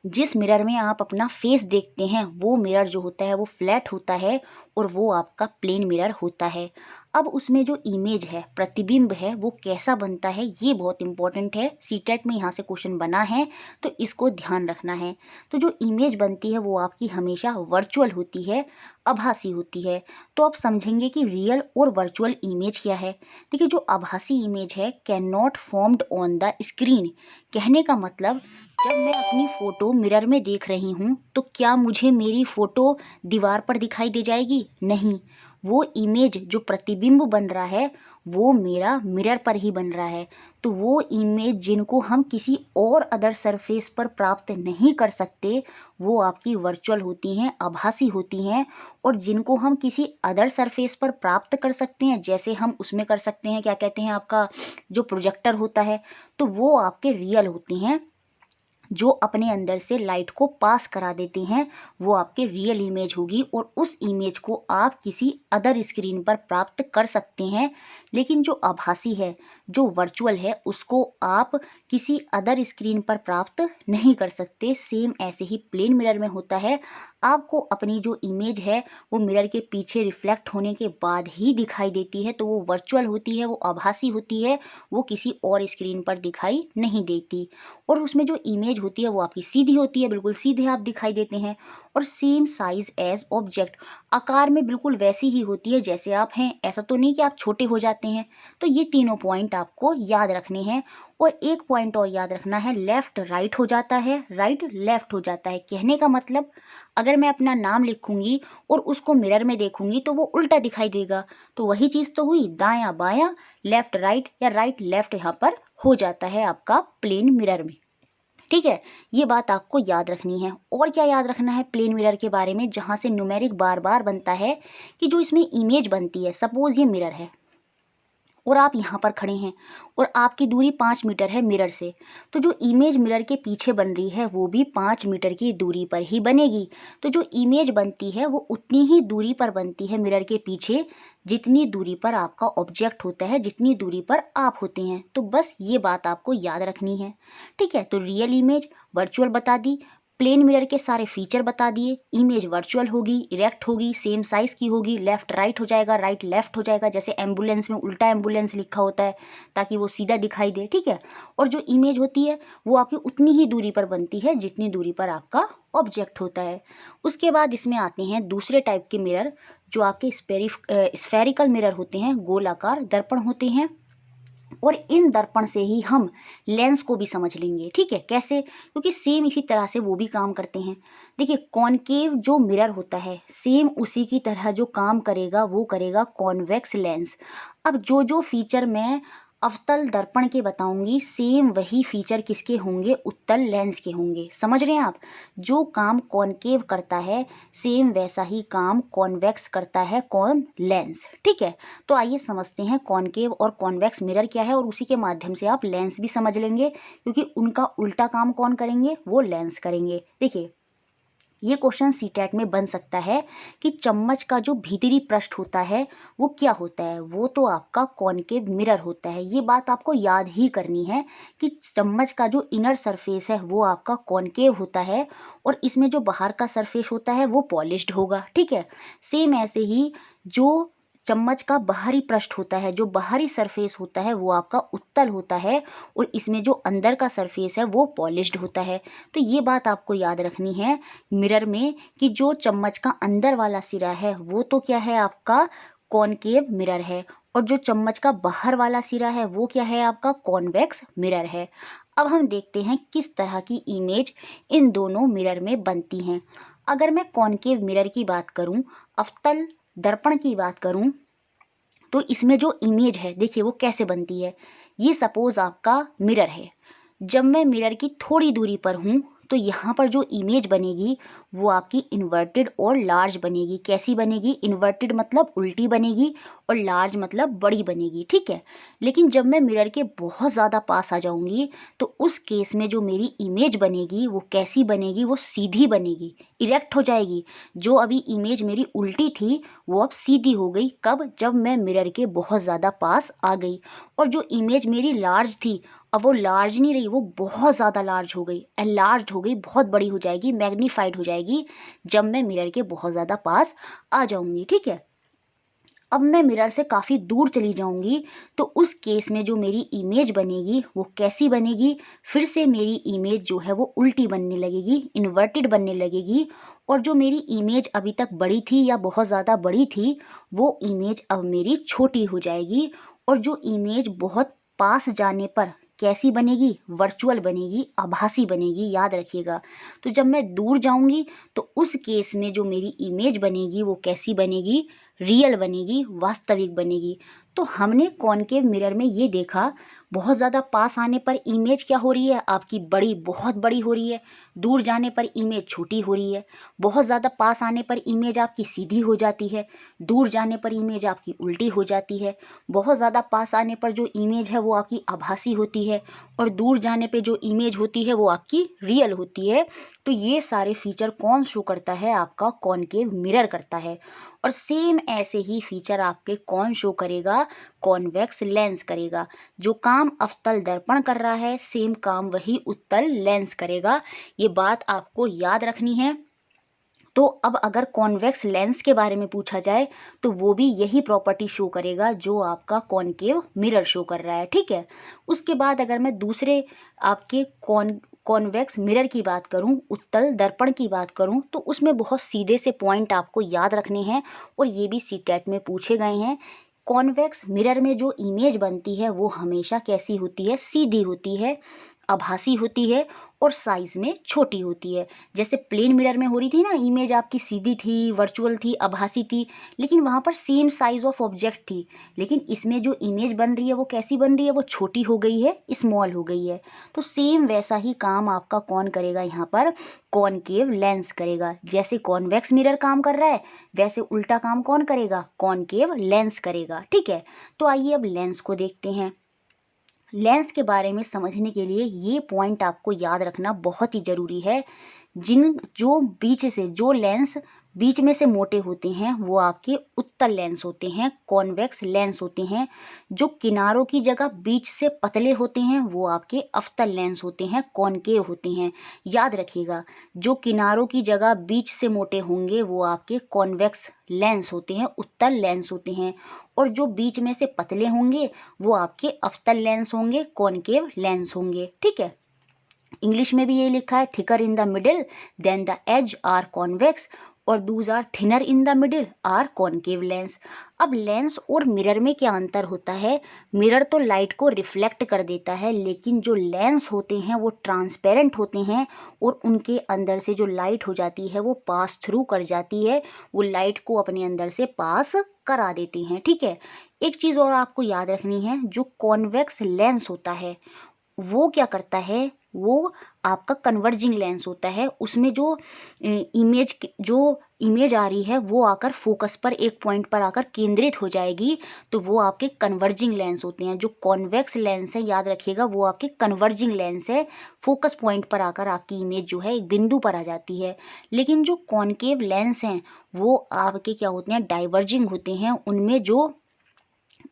[SPEAKER 1] जिस मिरर में आप अपना फेस देखते हैं वो मिरर जो होता है वो फ्लैट होता है, और वो आपका प्लेन मिरर होता है। अब उसमें जो इमेज है, प्रतिबिंब है, वो कैसा बनता है, ये बहुत इंपॉर्टेंट है। सीटेट में यहाँ से क्वेश्चन बना है तो इसको ध्यान रखना है। तो जो इमेज बनती है वो आपकी हमेशा वर्चुअल होती है, आभासी होती है। तो आप समझेंगे कि रियल और वर्चुअल इमेज क्या है। देखिए, जो आभासी इमेज है, can not formed on the screen. कहने का मतलब, जब मैं अपनी फ़ोटो मिरर में देख रही हूँ तो क्या मुझे मेरी फ़ोटो दीवार पर दिखाई दे जाएगी? नहीं, वो इमेज जो प्रतिबिंब बन रहा है वो मेरा मिरर पर ही बन रहा है। तो वो इमेज जिनको हम किसी और अदर सरफेस पर प्राप्त नहीं कर सकते वो आपकी वर्चुअल होती हैं, आभासी होती हैं। और जिनको हम किसी अदर सरफेस पर प्राप्त कर सकते हैं, जैसे हम उसमें कर सकते हैं, क्या कहते हैं, आपका जो प्रोजेक्टर होता है, तो वो आपके रियल होते हैं, जो अपने अंदर से लाइट को पास करा देते हैं, वो आपके रियल इमेज होगी। और उस इमेज को आप किसी अदर स्क्रीन पर प्राप्त कर सकते हैं। लेकिन जो आभासी है, जो वर्चुअल है, उसको आप किसी अदर स्क्रीन पर प्राप्त नहीं कर सकते। सेम ऐसे ही प्लेन मिरर में होता है, आपको अपनी जो इमेज है वो मिरर के पीछे रिफ्लेक्ट होने के बाद ही दिखाई देती है, तो वो वर्चुअल होती है, वो आभासी होती है, वो किसी और स्क्रीन पर दिखाई नहीं देती। और उसमें जो इमेज होती है वो आपकी सीधी होती है, बिल्कुल सीधे आप दिखाई देते हैं। और सेम साइज एज ऑब्जेक्ट, आकार में बिल्कुल वैसी ही होती है जैसे आप हैं, ऐसा तो नहीं कि आप छोटे हो जाते हैं। तो ये तीनों पॉइंट आपको याद रखने हैं। और एक पॉइंट और याद रखना है, लेफ्ट राइट हो जाता है, राइट लेफ्ट हो जाता है। कहने का मतलब, अगर मैं अपना नाम लिखूंगी और उसको मिरर में देखूंगी तो वो उल्टा दिखाई देगा, तो वही चीज़ तो हुई, दायां बायां, लेफ्ट राइट या राइट लेफ्ट यहाँ पर हो जाता है आपका प्लेन मिरर में। ठीक है, ये बात आपको याद रखनी है। और क्या याद रखना है प्लेन मिरर के बारे में, जहाँ से न्यूमेरिक बार बार बनता है, कि जो इसमें इमेज बनती है, सपोज ये मिरर है और आप यहाँ पर खड़े हैं और आपकी दूरी 5 मीटर है मिरर से, तो जो इमेज मिरर के पीछे बन रही है वो भी 5 मीटर की दूरी पर ही बनेगी। तो जो इमेज बनती है वो उतनी ही दूरी पर बनती है मिरर के पीछे, जितनी दूरी पर आपका ऑब्जेक्ट होता है, जितनी दूरी पर आप होते हैं। तो बस ये बात आपको याद रखनी है। ठीक है, तो रियल इमेज, वर्चुअल बता दी, प्लेन मिरर के सारे फीचर बता दिए, इमेज वर्चुअल होगी, इरेक्ट होगी, सेम साइज की होगी, लेफ्ट राइट हो जाएगा, राइट लेफ्ट हो जाएगा, जैसे एम्बुलेंस में उल्टा एम्बुलेंस लिखा होता है ताकि वो सीधा दिखाई दे, ठीक है। और जो इमेज होती है वो आपकी उतनी ही दूरी पर बनती है जितनी दूरी पर आपका ऑब्जेक्ट होता है। उसके बाद इसमें आते हैं दूसरे टाइप के मिरर जो आपके स्फेरिकल मिरर होते हैं, गोलाकार दर्पण होते हैं। और इन दर्पण से ही हम लेंस को भी समझ लेंगे, ठीक है। कैसे? क्योंकि सेम इसी तरह से वो भी काम करते हैं। देखिए कॉनकेव जो मिरर होता है सेम उसी की तरह जो काम करेगा वो करेगा कॉन्वेक्स लेंस। अब जो जो फीचर मैं अवतल दर्पण के बताऊंगी सेम वही फीचर किसके होंगे? उत्तल लेंस के होंगे। समझ रहे हैं आप? जो काम कॉनकेव करता है सेम वैसा ही काम कॉन्वेक्स करता है कौन? लेंस, ठीक है। तो आइए समझते हैं कॉनकेव और कॉन्वेक्स मिरर क्या है और उसी के माध्यम से आप लेंस भी समझ लेंगे क्योंकि उनका उल्टा काम कौन करेंगे? वो लेंस करेंगे। देखिए ये क्वेश्चन सीटेट में बन सकता है कि चम्मच का जो भीतरी पृष्ठ होता है वो क्या होता है? वो तो आपका कॉनकेव मिरर होता है। ये बात आपको याद ही करनी है कि चम्मच का जो इनर सरफेस है वो आपका कॉनकेव होता है और इसमें जो बाहर का सरफेस होता है वो पॉलिश्ड होगा, ठीक है। सेम ऐसे ही जो चम्मच का बाहरी पृष्ठ होता है, जो बाहरी सरफेस होता है वो आपका उत्तल होता है और इसमें जो अंदर का सरफेस है वो पॉलिश्ड होता है। तो ये बात आपको याद रखनी है मिरर में कि जो चम्मच का अंदर वाला सिरा है वो तो क्या है? आपका कॉनकेव मिरर है और जो चम्मच का बाहर वाला सिरा है वो क्या है? आपका कॉन्वेक्स मिरर है। अब हम देखते हैं किस तरह की इमेज इन दोनों मिरर में बनती हैं। अगर मैं कॉनकेव मिरर की बात करूं, अवतल दर्पण की बात करूं, तो इसमें जो इमेज है देखिए वो कैसे बनती है। ये सपोज आपका मिरर है। जब मैं मिरर की थोड़ी दूरी पर हूँ तो यहाँ पर जो इमेज बनेगी वो आपकी इन्वर्टेड और लार्ज बनेगी। कैसी बनेगी? इन्वर्टेड मतलब उल्टी बनेगी और लार्ज मतलब बड़ी बनेगी, ठीक है। लेकिन जब मैं मिरर के बहुत ज़्यादा पास आ जाऊँगी तो उस केस में जो मेरी इमेज बनेगी वो कैसी बनेगी? वो सीधी बनेगी, इरेक्ट हो जाएगी। जो अभी इमेज मेरी उल्टी थी वो अब सीधी हो गई। कब? जब मैं मिरर के बहुत ज़्यादा पास आ गई। और जो इमेज मेरी लार्ज थी अब वो लार्ज नहीं रही, वो बहुत ज़्यादा लार्ज हो गई, एनलार्ज हो गई, बहुत बड़ी हो जाएगी, मैग्नीफाइड हो जाएगी जब मैं मिरर के बहुत ज़्यादा पास आ जाऊंगी, ठीक है। अब मैं मिरर से काफ़ी दूर चली जाऊंगी तो उस केस में जो मेरी इमेज बनेगी वो कैसी बनेगी? फिर से मेरी इमेज जो है वो उल्टी बनने लगेगी, इन्वर्टेड बनने लगेगी। और जो मेरी इमेज अभी तक बड़ी थी या बहुत ज़्यादा बड़ी थी वो इमेज अब मेरी छोटी हो जाएगी। और जो इमेज बहुत पास जाने पर कैसी बनेगी? वर्चुअल बनेगी, आभासी बनेगी, याद रखिएगा। तो जब मैं दूर जाऊंगी तो उस केस में जो मेरी इमेज बनेगी वो कैसी बनेगी? रियल बनेगी, वास्तविक बनेगी। तो हमने कॉनकेव मिरर में ये देखा बहुत ज़्यादा पास आने पर इमेज क्या हो रही है? आपकी बड़ी, बहुत बड़ी हो रही है। दूर जाने पर इमेज छोटी हो रही है। बहुत ज़्यादा पास आने पर इमेज आपकी सीधी हो जाती है, दूर जाने पर इमेज आपकी उल्टी हो जाती है। बहुत ज़्यादा पास आने पर जो इमेज है वो आपकी आभासी होती है और दूर जाने पे जो इमेज होती है वो आपकी रियल होती है। तो ये सारे फीचर कौन शो करता है? आपका कॉनकेव मिरर करता है। और सेम ऐसे ही फीचर आपके कौन शो करेगा? कॉन्वेक्स लेंस करेगा। जो काम अवतल दर्पण कर रहा है सेम काम वही उत्तल लेंस करेगा। ये बात आपको याद रखनी है। तो अब अगर कॉन्वेक्स लेंस के बारे में पूछा जाए तो वो भी यही प्रॉपर्टी शो करेगा जो आपका कॉनकेव मिरर शो कर रहा है, ठीक है। उसके बाद अगर मैं दूसरे आपके कॉन्वेक्स मिरर की बात करूं, उत्तल दर्पण की बात करूं, तो उसमें बहुत सीधे से पॉइंट आपको याद रखने हैं और ये भी सीटेट में पूछे गए हैं। कॉन्वेक्स मिरर में जो इमेज बनती है वो हमेशा कैसी होती है? सीधी होती है, आभासी होती है और साइज में छोटी होती है। जैसे प्लेन मिरर में हो रही थी ना, इमेज आपकी सीधी थी, वर्चुअल थी, आभासी थी, लेकिन वहाँ पर सेम साइज ऑफ ऑब्जेक्ट थी। लेकिन इसमें जो इमेज बन रही है वो कैसी बन रही है? वो छोटी हो गई है, स्मॉल हो गई है। तो सेम वैसा ही काम आपका कौन करेगा? यहाँ पर कॉनकेव लेंस करेगा। जैसे कॉन्वेक्स मिरर काम कर रहा है वैसे उल्टा काम कौन करेगा? कॉनकेव लेंस करेगा, ठीक है। तो आइए अब लेंस को देखते हैं। लेंस के बारे में समझने के लिए ये पॉइंट आपको याद रखना बहुत ही ज़रूरी है। जो बीच से जो लेंस बीच में से मोटे होते हैं वो आपके उत्तल लेंस होते हैं, कॉन्वेक्स लेंस होते हैं। जो किनारों की जगह बीच से पतले होते हैं वो आपके अवतल लेंस होते हैं, कॉनकेव होते हैं। याद रखिएगा, जो किनारों की जगह बीच से मोटे होंगे वो आपके कॉन्वेक्स लेंस होते हैं, उत्तल लेंस होते हैं। और जो बीच में से पतले होंगे वो आपके अवतल लेंस होंगे, कॉनकेव लेंस होंगे। ठीक है, इंग्लिश में भी ये लिखा है, thicker in the middle than the edge are convex और those are thinner in the middle are concave lens. अब लेंस और मिरर में क्या अंतर होता है? मिरर तो लाइट को रिफ्लेक्ट कर देता है, लेकिन जो लेंस होते हैं वो ट्रांसपेरेंट होते हैं और उनके अंदर से जो लाइट हो जाती है वो पास थ्रू कर जाती है, वो लाइट को अपने अंदर से पास करा देती हैं। ठीक है, एक चीज़ और आपको याद रखनी है, जो कॉन्वेक्स लेंस होता है वो क्या करता है, वो आपका कन्वर्जिंग लेंस होता है। उसमें जो इमेज आ रही है वो आकर फोकस पर, एक पॉइंट पर आकर केंद्रित हो जाएगी, तो वो आपके कन्वर्जिंग लेंस होते हैं। जो कॉन्वेक्स लेंस है, याद रखिएगा, वो आपके कन्वर्जिंग लेंस है, फोकस पॉइंट पर आकर आपकी इमेज जो है एक बिंदु पर आ जाती है। लेकिन जो कॉनकेव लेंस हैं वो आपके क्या होते हैं, डाइवर्जिंग होते हैं। उनमें जो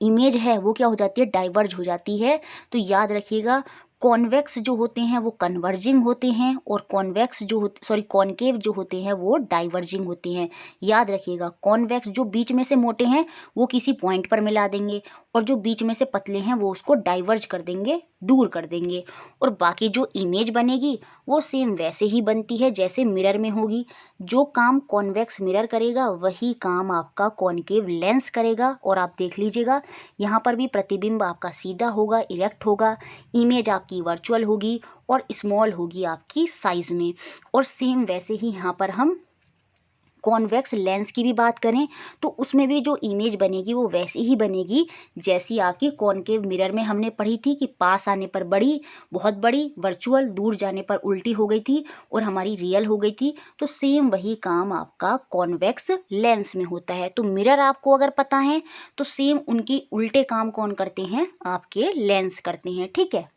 [SPEAKER 1] इमेज है वो क्या हो जाती है, डाइवर्ज हो जाती है। तो याद रखिएगा, कॉन्वेक्स जो होते हैं वो कन्वर्जिंग होते हैं और कॉनकेव जो होते हैं वो डाइवर्जिंग होते हैं। याद रखिएगा, कॉन्वेक्स जो बीच में से मोटे हैं वो किसी पॉइंट पर मिला देंगे और जो बीच में से पतले हैं वो उसको डाइवर्ज कर देंगे, दूर कर देंगे। और बाकी जो इमेज बनेगी वो सेम वैसे ही बनती है जैसे मिरर में होगी। जो काम कॉन्वेक्स मिरर करेगा वही काम आपका कॉनकेव लेंस करेगा। और आप देख लीजिएगा, यहाँ पर भी प्रतिबिंब आपका सीधा होगा, इरेक्ट होगा, इमेज आपकी वर्चुअल होगी और स्मॉल होगी आपकी साइज में। और सेम वैसे ही यहाँ पर हम कॉन्वेक्स लेंस की भी बात करें तो उसमें भी जो इमेज बनेगी वो वैसी ही बनेगी जैसी आपकी कॉनकेव मिरर में हमने पढ़ी थी कि पास आने पर बड़ी, बहुत बड़ी, वर्चुअल, दूर जाने पर उल्टी हो गई थी और हमारी रियल हो गई थी। तो सेम वही काम आपका कॉन्वेक्स लेंस में होता है। तो मिरर आपको अगर पता है तो सेम उनकी उल्टे काम कौन करते हैं, आपके लेंस करते हैं। ठीक है,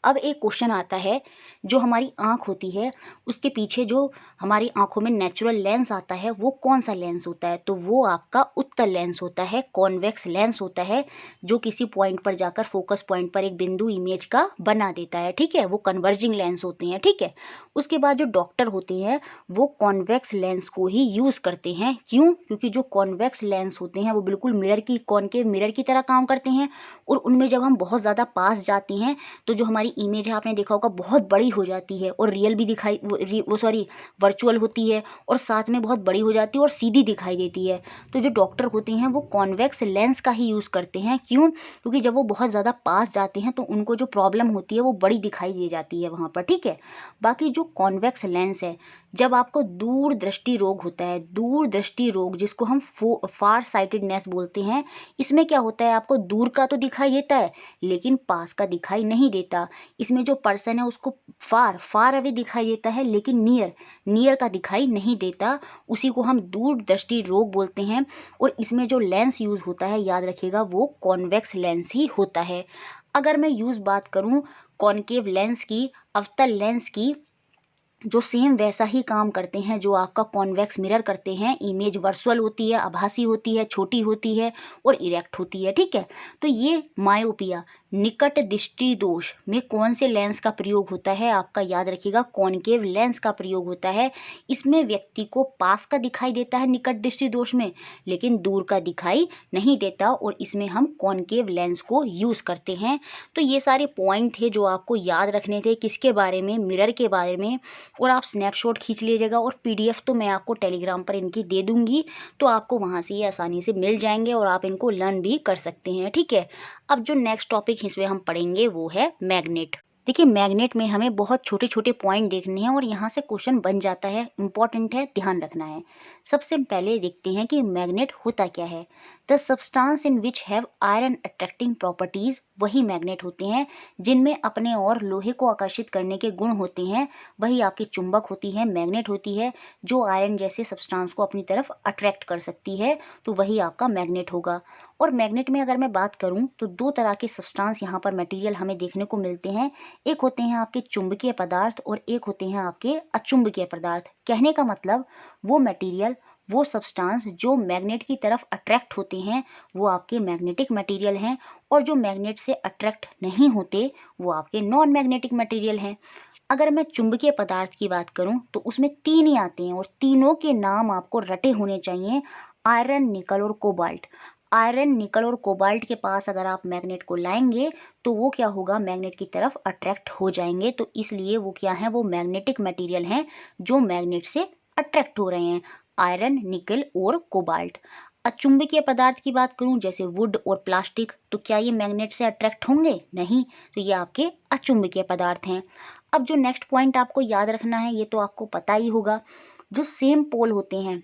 [SPEAKER 1] अब एक क्वेश्चन आता है, जो हमारी आँख होती है उसके पीछे जो हमारी आँखों में नेचुरल लेंस आता है वो कौन सा लेंस होता है? तो वो आपका उत्तल लेंस होता है, कॉन्वेक्स लेंस होता है, जो किसी पॉइंट पर जाकर फोकस पॉइंट पर एक बिंदु इमेज का बना देता है। ठीक है, वो कन्वर्जिंग लेंस होते हैं। ठीक है, उसके बाद जो डॉक्टर होते हैं वो कॉन्वेक्स लेंस को ही यूज़ करते हैं। क्यों? क्योंकि जो कॉन्वेक्स लेंस होते हैं वो बिल्कुल मिरर की, कॉनकेव मिरर की तरह काम करते हैं और उनमें जब हम बहुत ज़्यादा पास जाते हैं तो जो हमारी इमेज है, आपने देखा होगा, बहुत बड़ी हो जाती है और रियल भी दिखाई वर्चुअल होती है और साथ में बहुत बड़ी हो जाती है और सीधी दिखाई देती है। तो जो डॉक्टर होते हैं वो कॉन्वेक्स लेंस का ही यूज़ करते हैं। क्यों? क्योंकि जब वो बहुत ज़्यादा पास जाते हैं तो उनको जो प्रॉब्लम होती है वो बड़ी दिखाई दे जाती है वहाँ पर। ठीक है, बाकी जो कॉन्वेक्स लेंस है, जब आपको दूर दृष्टि रोग होता है, दूर दृष्टि रोग जिसको हम फार साइटेडनेस बोलते हैं, इसमें क्या होता है, आपको दूर का तो दिखाई देता है लेकिन पास का दिखाई नहीं देता। इसमें जो पर्सन है उसको फार फार अवे दिखाई देता है लेकिन नियर का दिखाई नहीं देता। उसी को हम दूर दृष्टि रोग बोलते हैं। और इसमें जो लेंस यूज़ होता है, याद रखिएगा, वो कॉन्वेक्स लेंस ही होता है। अगर मैं बात करूँ कॉनकेव लेंस की, अवतल लेंस की, जो सेम वैसा ही काम करते हैं जो आपका कॉन्वेक्स मिरर करते हैं। इमेज वर्चुअल होती है, आभासी होती है, छोटी होती है और इरेक्ट होती है। ठीक है, तो ये मायोपिया, निकट दृष्टि दोष में कौन से लेंस का प्रयोग होता है? आपका याद रखिएगा, कॉनकेव लेंस का प्रयोग होता है। इसमें व्यक्ति को पास का दिखाई देता है निकट दृष्टि दोष में, लेकिन दूर का दिखाई नहीं देता और इसमें हम कॉनकेव लेंस को यूज़ करते हैं। तो ये सारे पॉइंट थे जो आपको याद रखने थे, किसके बारे में, मिरर के बारे में। और आप स्नैपशॉट खींच लीजिएगा और पीडीएफ तो मैं आपको टेलीग्राम पर इनकी दे दूंगी, तो आपको वहाँ से ये आसानी से मिल जाएंगे और आप इनको लर्न भी कर सकते हैं। ठीक है, अब जो नेक्स्ट टॉपिक इसमें हम पढ़ेंगे वो है मैग्नेट। देखिए, मैग्नेट में हमें बहुत छोटे छोटे पॉइंट देखने हैं और यहाँ से क्वेश्चन बन जाता है, इंपॉर्टेंट है, ध्यान रखना है। सबसे पहले देखते हैं कि मैग्नेट होता क्या है। The substance in which have iron attracting properties, वही मैग्नेट होते हैं जिनमें अपने और लोहे को आकर्षित करने के गुण होते हैं। वही आपकी चुंबक होती है, मैग्नेट होती है, जो आयरन जैसे सब्सटेंस को अपनी तरफ अट्रैक्ट कर सकती है, तो वही आपका मैग्नेट होगा। और मैग्नेट में अगर मैं बात करूं तो दो तरह के सब्सटेंस यहाँ पर मटेरियल हमें देखने को मिलते हैं। एक होते हैं आपके चुंबकीय पदार्थ और एक होते हैं आपके अचुंबकीय पदार्थ। कहने का मतलब वो मटेरियल, वो सब्सटेंस जो मैग्नेट की तरफ अट्रैक्ट होते हैं वो आपके मैग्नेटिक मटेरियल हैं, और जो मैग्नेट से अट्रैक्ट नहीं होते वो आपके नॉन मैग्नेटिक मटेरियल हैं। अगर मैं चुंबकीय पदार्थ की बात करूं तो उसमें तीन ही आते हैं और तीनों के नाम आपको रटे होने चाहिए, आयरन, निकल और कोबाल्ट। आयरन, निकल और कोबाल्ट के पास अगर आप मैग्नेट को लाएंगे तो वो क्या होगा, मैग्नेट की तरफ अट्रैक्ट हो जाएंगे। तो इसलिए वो क्या है, वो मैग्नेटिक मटेरियल हैं जो मैग्नेट से अट्रैक्ट हो रहे हैं, आयरन, निकल और कोबाल्ट। अचुंबकीय पदार्थ की बात करूं जैसे वुड और प्लास्टिक, तो क्या ये मैग्नेट से अट्रैक्ट होंगे? नहीं, तो ये आपके अचुंबकीय पदार्थ हैं। अब जो नेक्स्ट पॉइंट आपको याद रखना है, ये तो आपको पता ही होगा, जो सेम पोल होते हैं,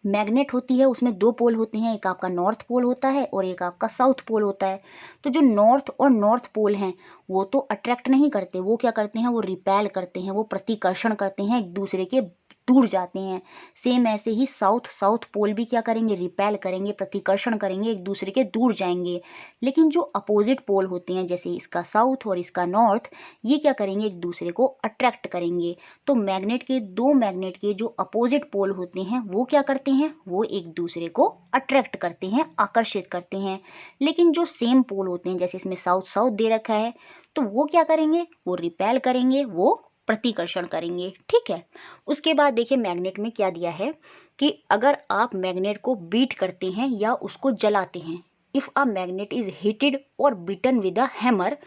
[SPEAKER 1] मैग्नेट होती है उसमें दो पोल होते हैं, एक आपका नॉर्थ पोल होता है और एक आपका साउथ पोल होता है। तो जो नॉर्थ और नॉर्थ पोल हैं वो तो अट्रैक्ट नहीं करते, वो क्या करते हैं, वो रिपेल करते हैं, वो प्रतिकर्षण करते हैं, एक दूसरे के दूर जाते हैं। सेम ऐसे ही साउथ पोल भी क्या करेंगे, रिपेल करेंगे, प्रतिकर्षण करेंगे, एक दूसरे के दूर जाएंगे। लेकिन जो अपोजिट पोल होते हैं जैसे इसका साउथ और इसका नॉर्थ, ये क्या करेंगे, एक दूसरे को अट्रैक्ट करेंगे। तो दो मैग्नेट के जो अपोजिट पोल होते हैं वो क्या करते हैं, वो एक दूसरे को अट्रैक्ट करते हैं, आकर्षित करते हैं। लेकिन जो सेम पोल होते हैं जैसे इसमें साउथ साउथ दे रखा है, तो वो क्या करेंगे, वो रिपेल करेंगे, वो प्रतिकर्षण करेंगे। ठीक है। उसके बाद देखिए मैग्नेट में क्या दिया है कि अगर आप मैग्नेट को बीट करते हैं या उसको जलाते हैं, if a magnet is heated और बीटन विद अ हैमर,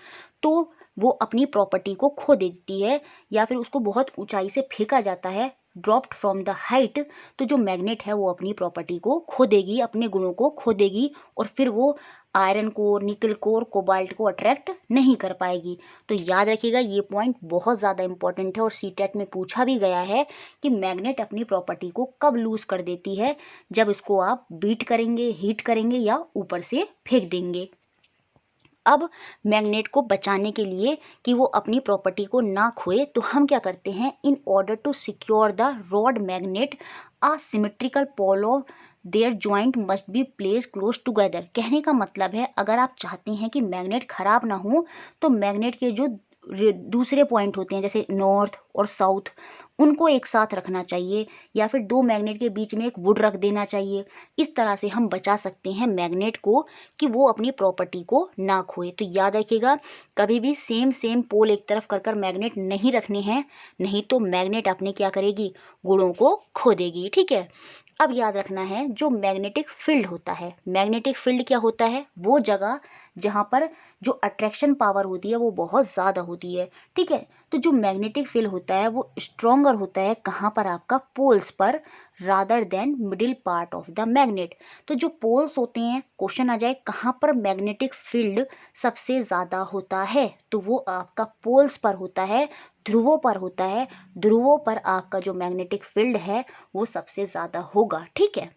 [SPEAKER 1] तो वो अपनी प्रॉपर्टी को खो देती है, या फिर उसको बहुत ऊंचाई से फेंका जाता है, ड्रॉप्ड फ्रॉम द हाइट, तो जो मैग्नेट है वो अपनी प्रॉपर्टी को खो देगी, अपने गुणों को खो देगी, और फिर वो आयरन को, निकल को और कोबाल्ट को अट्रैक्ट नहीं कर पाएगी। तो याद रखिएगा ये पॉइंट बहुत ज़्यादा इंपॉर्टेंट है और सीटेट में पूछा भी गया है कि मैग्नेट अपनी प्रॉपर्टी को कब लूज कर देती है, जब इसको आप बीट करेंगे, हीट करेंगे या ऊपर से फेंक देंगे। अब मैग्नेट को बचाने के लिए कि वो अपनी प्रॉपर्टी को ना खोए, तो हम क्या करते हैं, in order to secure the rod magnet a symmetrical pole of their joint must be place close together. कहने का मतलब है अगर आप चाहते हैं कि मैग्नेट खराब ना हो, तो मैग्नेट के जो दूसरे पॉइंट होते हैं जैसे नॉर्थ और साउथ, उनको एक साथ रखना चाहिए, या फिर दो मैग्नेट के बीच में एक वुड रख देना चाहिए। इस तरह से हम बचा सकते हैं मैग्नेट को कि वो अपनी प्रॉपर्टी को ना खोए। तो याद रखिएगा कभी भी सेम पोल एक तरफ कर मैग्नेट नहीं रखने हैं, नहीं तो मैग्नेट अपने क्या करेगी, गुणों को खो देगी। ठीक है। अब याद रखना है जो मैग्नेटिक फील्ड होता है, मैग्नेटिक फील्ड क्या होता है, वो जगह जहाँ पर जो अट्रैक्शन पावर होती है वो बहुत ज़्यादा होती है। ठीक है। तो जो मैग्नेटिक फील्ड होता है वो स्ट्रॉन्गर होता है कहाँ पर, आपका पोल्स पर, rather than middle part of the magnet. तो जो पोल्स होते हैं, क्वेश्चन आ जाए कहाँ पर मैग्नेटिक फील्ड सबसे ज़्यादा होता है, तो वो आपका पोल्स पर होता है, ध्रुवों पर होता है। ध्रुवों पर आपका जो मैग्नेटिक फील्ड है वो सबसे ज़्यादा होगा। ठीक है।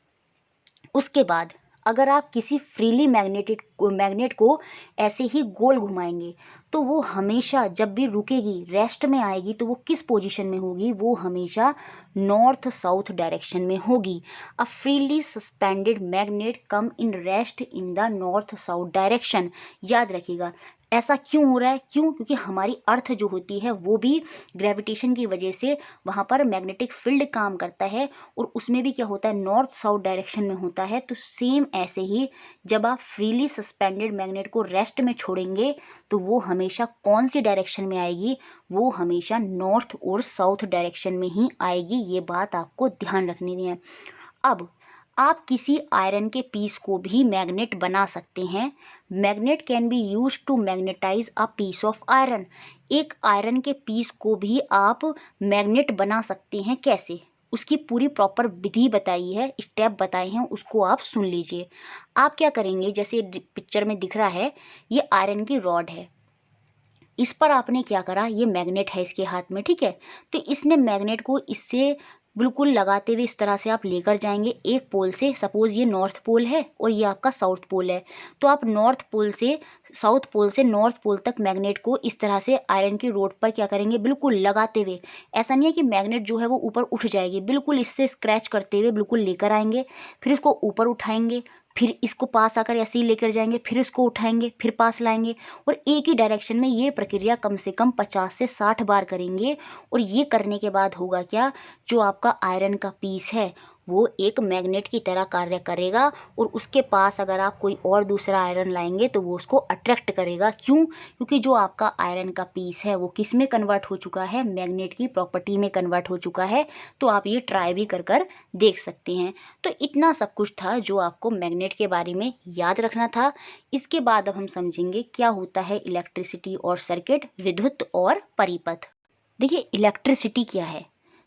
[SPEAKER 1] उसके बाद अगर आप किसी फ्रीली मैग्नेट को ऐसे ही गोल घुमाएंगे, तो वो हमेशा जब भी रुकेगी, रेस्ट में आएगी, तो वो किस पोजीशन में होगी, वो हमेशा नॉर्थ साउथ डायरेक्शन में होगी। A freely suspended magnet come in rest in the north south direction. याद रखिएगा ऐसा क्यों हो रहा है, क्योंकि हमारी अर्थ जो होती है वो भी ग्रेविटेशन की वजह से वहाँ पर मैग्नेटिक फील्ड काम करता है, और उसमें भी क्या होता है, नॉर्थ साउथ डायरेक्शन में होता है। तो सेम ऐसे ही जब आप फ्रीली सस्पेंडेड मैग्नेट को रेस्ट में छोड़ेंगे, तो वो हमेशा कौन सी डायरेक्शन में आएगी, वो हमेशा नॉर्थ और साउथ डायरेक्शन में ही आएगी। ये बात आपको ध्यान रखनी है। अब आप किसी आयरन के पीस को भी मैग्नेट बना सकते हैं। Magnet can be use to magnetize a piece of iron. एक आयरन के पीस को भी आप मैग्नेट बना सकते हैं। कैसे, उसकी पूरी प्रॉपर विधि बताई है, स्टेप बताए हैं, उसको आप सुन लीजिए। आप क्या करेंगे, जैसे पिक्चर में दिख रहा है, ये आयरन की रॉड है, इस पर आपने क्या करा, ये मैग्नेट है इसके हाथ में। ठीक है। तो इसने मैग्नेट को इससे बिल्कुल लगाते हुए इस तरह से आप लेकर जाएंगे एक पोल से, सपोज ये नॉर्थ पोल है और ये आपका साउथ पोल है, तो आप नॉर्थ पोल से साउथ पोल से नॉर्थ पोल तक मैग्नेट को इस तरह से आयरन की रोड पर क्या करेंगे, बिल्कुल लगाते हुए। ऐसा नहीं है कि मैग्नेट जो है वो ऊपर उठ जाएगी, बिल्कुल इससे स्क्रैच करते हुए बिल्कुल लेकर आएंगे, फिर इसको ऊपर उठाएंगे, फिर इसको पास आकर ऐसे ही लेकर जाएंगे, फिर इसको उठाएंगे, फिर पास लाएंगे, और एक ही डायरेक्शन में ये प्रक्रिया कम से कम 50 से 60 बार करेंगे। और ये करने के बाद होगा क्या, जो आपका आयरन का पीस है वो एक मैग्नेट की तरह कार्य करेगा, और उसके पास अगर आप कोई और दूसरा आयरन लाएंगे तो वो उसको अट्रैक्ट करेगा। क्यों? क्योंकि जो आपका आयरन का पीस है वो किस में कन्वर्ट हो चुका है, मैग्नेट की प्रॉपर्टी में कन्वर्ट हो चुका है। तो आप ये ट्राई भी कर कर देख सकते हैं। तो इतना सब कुछ था जो आपको मैग्नेट के बारे में याद रखना था। इसके बाद अब हम समझेंगे क्या होता है इलेक्ट्रिसिटी और सर्किट, विद्युत और परिपथ। देखिए, इलेक्ट्रिसिटी क्या है?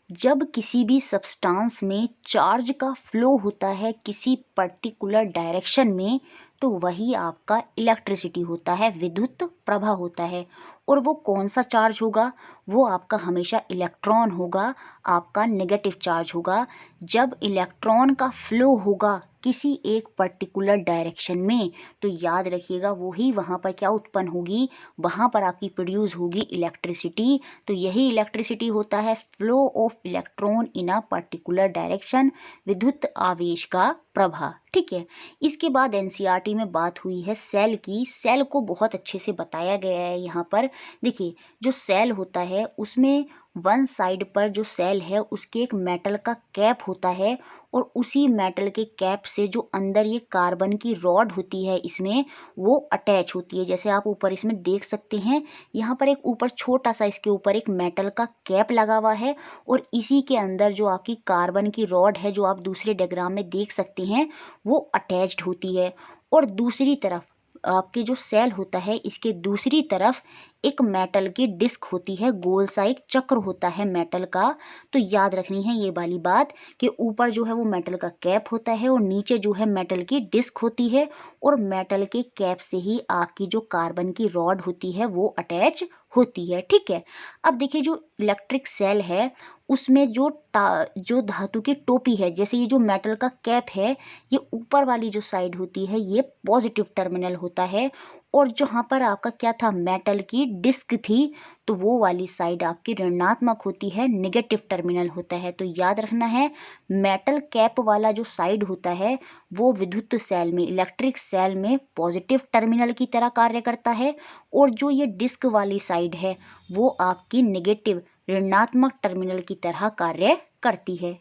[SPEAKER 1] जब किसी भी सब्सटेंस में चार्ज का फ्लो होता है किसी पर्टिकुलर डायरेक्शन में, तो वही आपका इलेक्ट्रिसिटी होता है, विद्युत प्रवाह होता है। और वो कौन सा चार्ज होगा? वो आपका हमेशा इलेक्ट्रॉन होगा, आपका नेगेटिव चार्ज होगा। जब इलेक्ट्रॉन का फ्लो होगा किसी एक पर्टिकुलर डायरेक्शन में, तो याद रखिएगा वही वहाँ पर क्या उत्पन्न होगी, वहाँ पर आपकी प्रोड्यूस होगी इलेक्ट्रिसिटी। तो यही इलेक्ट्रिसिटी होता है flow of electron in a particular direction, विद्युत आवेश का प्रवाह। ठीक है। इसके बाद एनसीईआरटी में बात हुई है सेल की। सेल को बहुत अच्छे से बताया गया है यहाँ पर। देखिए, जो सेल होता है उसमें वन साइड पर जो सेल है उसके एक मेटल का कैप होता है, और उसी मेटल के कैप से जो अंदर ये कार्बन की रॉड होती है इसमें वो अटैच होती है। जैसे आप ऊपर इसमें देख सकते हैं, यहाँ पर एक ऊपर छोटा सा इसके ऊपर एक मेटल का कैप लगा हुआ है, और इसी के अंदर जो आपकी कार्बन की रॉड है जो आप दूसरे डायग्राम में देख सकते हैं वो अटैच्ड होती है। और दूसरी तरफ आपके जो सेल होता है इसके दूसरी तरफ एक मेटल की डिस्क होती है, गोल सा एक चक्र होता है मेटल का। तो याद रखनी है ये वाली बात कि ऊपर जो है वो मेटल का कैप होता है और नीचे जो है मेटल की डिस्क होती है, और मेटल के कैप से ही आपकी जो कार्बन की रॉड होती है वो अटैच होती है। ठीक है। अब देखिए, जो इलेक्ट्रिक सेल है उसमें जो धातु की टोपी है, जैसे ये जो मेटल का कैप है, ये ऊपर वाली जो साइड होती है ये पॉजिटिव टर्मिनल होता है, और जहाँ पर आपका क्या था, मेटल की डिस्क थी, तो वो वाली साइड आपकी ऋणात्मक होती है, नेगेटिव टर्मिनल होता है। तो याद रखना है, मेटल कैप वाला जो साइड होता है वो विद्युत सेल में, इलेक्ट्रिक सेल में पॉजिटिव टर्मिनल की तरह कार्य करता है, और जो ये डिस्क वाली साइड है वो आपकी नेगेटिव ऋणात्मक टर्मिनल की तरह कार्य करती है।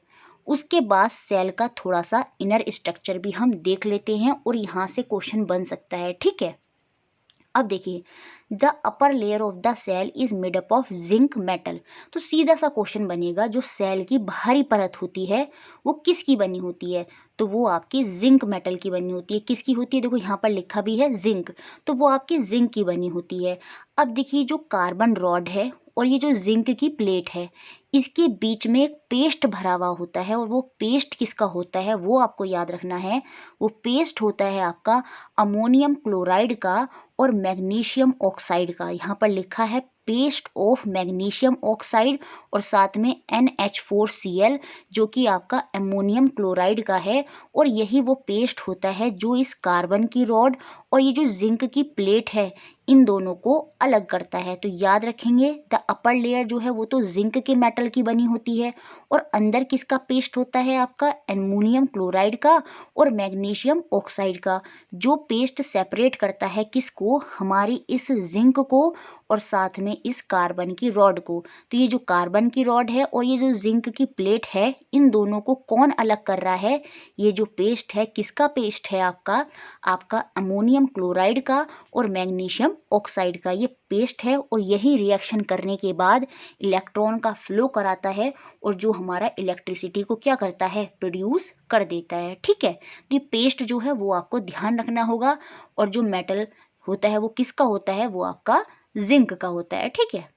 [SPEAKER 1] उसके बाद सेल का थोड़ा सा इनर स्ट्रक्चर भी हम देख लेते हैं, और यहाँ से क्वेश्चन बन सकता है। ठीक है। अब देखिए, the upper layer of the cell is made up of zinc metal. तो सीधा सा क्वेश्चन बनेगा, जो सेल की बाहरी परत होती है वो किसकी बनी होती है? तो वो आपकी जिंक मेटल की बनी होती है। किसकी होती है? देखो यहाँ पर लिखा भी है जिंक, तो वो आपकी जिंक की बनी होती है। अब देखिए, जो कार्बन रॉड है और ये जो जिंक की प्लेट है, इसके बीच में एक पेस्ट भरा हुआ होता है, और वो पेस्ट किसका होता है वो आपको याद रखना है। वो पेस्ट होता है आपका अमोनियम क्लोराइड का और मैग्नीशियम ऑक्साइड का। यहाँ पर लिखा है पेस्ट ऑफ मैग्नीशियम ऑक्साइड, और साथ में NH4Cl जो कि आपका अमोनियम क्लोराइड का है। और यही वो पेस्ट होता है जो इस कार्बन की रॉड और ये जो जिंक की प्लेट है इन दोनों को अलग करता है। तो याद रखेंगे, द अपर लेयर जो है वो तो जिंक के मेटल की बनी होती है, और अंदर किसका पेस्ट होता है आपका, अमोनियम क्लोराइड का और मैग्नीशियम ऑक्साइड का। जो पेस्ट सेपरेट करता है किसको, हमारी इस जिंक को और साथ में इस कार्बन की रॉड को। तो ये जो कार्बन की रॉड है और ये जो जिंक की प्लेट है, इन दोनों को कौन अलग कर रहा है? ये जो पेस्ट है, किसका पेस्ट है आपका अमोनियम क्लोराइड का और मैग्नीशियम ऑक्साइड का ये पेस्ट है। और यही रिएक्शन करने के बाद इलेक्ट्रॉन का फ्लो कराता है, और जो हमारा इलेक्ट्रिसिटी को क्या करता है, प्रोड्यूस कर देता है। ठीक है। तो ये पेस्ट जो है वो आपको ध्यान रखना होगा, और जो मेटल होता है वो किसका होता है, वो आपका जिंक का होता है। ठीक है।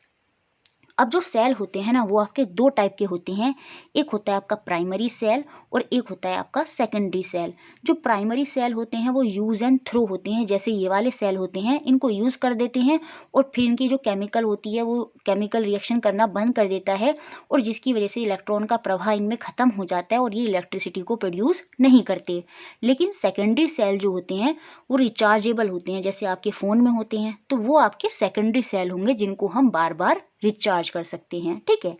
[SPEAKER 1] अब जो सेल होते हैं ना वो आपके दो टाइप के होते हैं। एक होता है आपका प्राइमरी सेल और एक होता है आपका सेकेंडरी सेल। जो प्राइमरी सेल होते हैं वो यूज़ एंड थ्रो होते हैं, जैसे ये वाले सेल होते हैं, इनको यूज़ कर देते हैं और फिर इनकी जो केमिकल होती है वो केमिकल रिएक्शन करना बंद कर देता है, और जिसकी वजह से इलेक्ट्रॉन का प्रवाह इनमें ख़त्म हो जाता है और ये इलेक्ट्रिसिटी को प्रोड्यूस नहीं करते। लेकिन सेकेंडरी सेल जो होते हैं वो रिचार्जेबल होते हैं, जैसे आपके फ़ोन में होते हैं, तो वो आपके सेकेंडरी सेल होंगे जिनको हम बार बार रिचार्ज कर सकते हैं। ठीक है।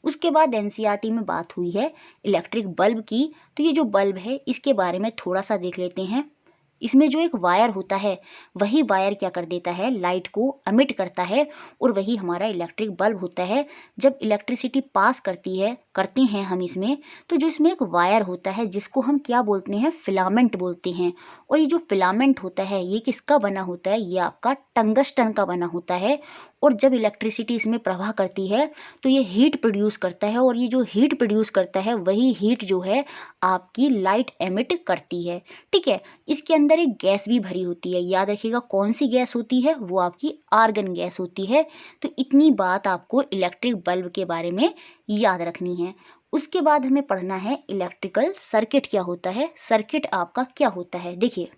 [SPEAKER 1] उसके बाद एनसीईआरटी में बात हुई है इलेक्ट्रिक बल्ब की। तो ये जो बल्ब है इसके बारे में थोड़ा सा देख लेते हैं। इसमें जो एक वायर होता है वही वायर क्या कर देता है, लाइट को एमिट करता है और वही हमारा इलेक्ट्रिक बल्ब होता है। जब इलेक्ट्रिसिटी पास करते हैं हम इसमें, तो जो इसमें एक वायर होता है जिसको हम क्या बोलते हैं, फिलामेंट बोलते हैं। और ये जो फिलामेंट होता है ये किसका बना होता है, ये आपका टंगस्टन का बना होता है। और जब इलेक्ट्रिसिटी इसमें प्रवाह करती है तो ये हीट प्रोड्यूस करता है, और ये जो हीट प्रोड्यूस करता है वही हीट जो है आपकी लाइट एमिट करती है। ठीक है, इसके अंदर एक गैस भी भरी होती है, याद रखिएगा कौन सी गैस होती है, वो आपकी आर्गन गैस होती है। तो इतनी बात आपको इलेक्ट्रिक बल्ब के बारे में याद रखनी है। उसके बाद हमें पढ़ना है इलेक्ट्रिकल सर्किट क्या होता है। सर्किट आपका क्या होता है, देखिए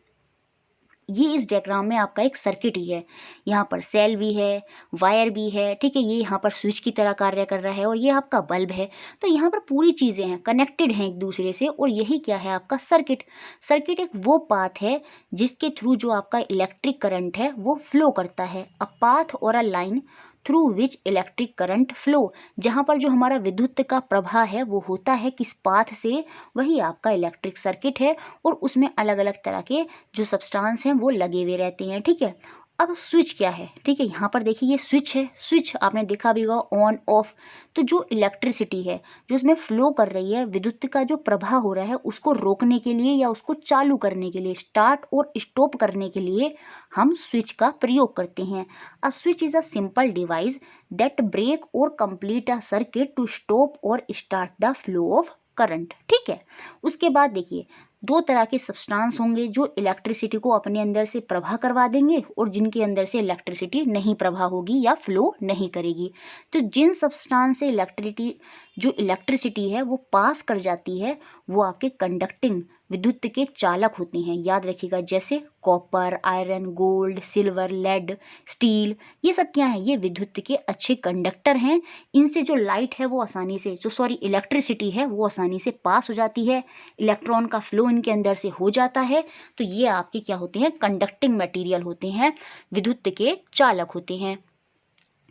[SPEAKER 1] ये इस डायग्राम में आपका एक सर्किट ही है। यहाँ पर सेल भी है, वायर भी है, ठीक है, ये यहाँ पर स्विच की तरह कार्य कर रहा है और ये आपका बल्ब है। तो यहाँ पर पूरी चीज़ें हैं, कनेक्टेड हैं एक दूसरे से, और यही क्या है आपका सर्किट। सर्किट एक वो पाथ है जिसके थ्रू जो आपका इलेक्ट्रिक करंट है वो फ्लो करता है। अ पाथ और a line through which electric current flow, जहाँ पर जो हमारा विद्युत का प्रवाह है वो होता है किस पाथ से, वही आपका इलेक्ट्रिक सर्किट है। और उसमें अलग अलग तरह के जो सब्सटेंस हैं वो लगे हुए रहते हैं। ठीक है, अब स्विच क्या है, ठीक है, यहाँ पर देखिए ये स्विच है। स्विच आपने देखा भी होगा, ऑन ऑफ। तो जो इलेक्ट्रिसिटी है जो इसमें फ्लो कर रही है, विद्युत का जो प्रवाह हो रहा है उसको रोकने के लिए या उसको चालू करने के लिए, स्टार्ट और स्टॉप करने के लिए हम स्विच का प्रयोग करते हैं। A switch is a simple device that break और complete a circuit to stop और start the flow of current. ठीक है, उसके बाद देखिए दो तरह के सब्सटेंस होंगे जो इलेक्ट्रिसिटी को अपने अंदर से प्रवाह करवा देंगे और जिनके अंदर से इलेक्ट्रिसिटी नहीं प्रवाह होगी या फ्लो नहीं करेगी। तो जिन सब्सटेंस से इलेक्ट्रिसिटी है वो पास कर जाती है वो आपके कंडक्टिंग विद्युत के चालक होते हैं, याद रखिएगा, जैसे copper, iron, gold, silver, lead, steel, ये सब क्या है, ये विद्युत के अच्छे कंडक्टर हैं। इनसे जो लाइट है वो आसानी से इलेक्ट्रिसिटी है वो आसानी से पास हो जाती है, इलेक्ट्रॉन का फ्लो इनके अंदर से हो जाता है। तो ये आपके क्या होते हैं, कंडक्टिंग मटेरियल होते हैं, विद्युत के चालक होते हैं।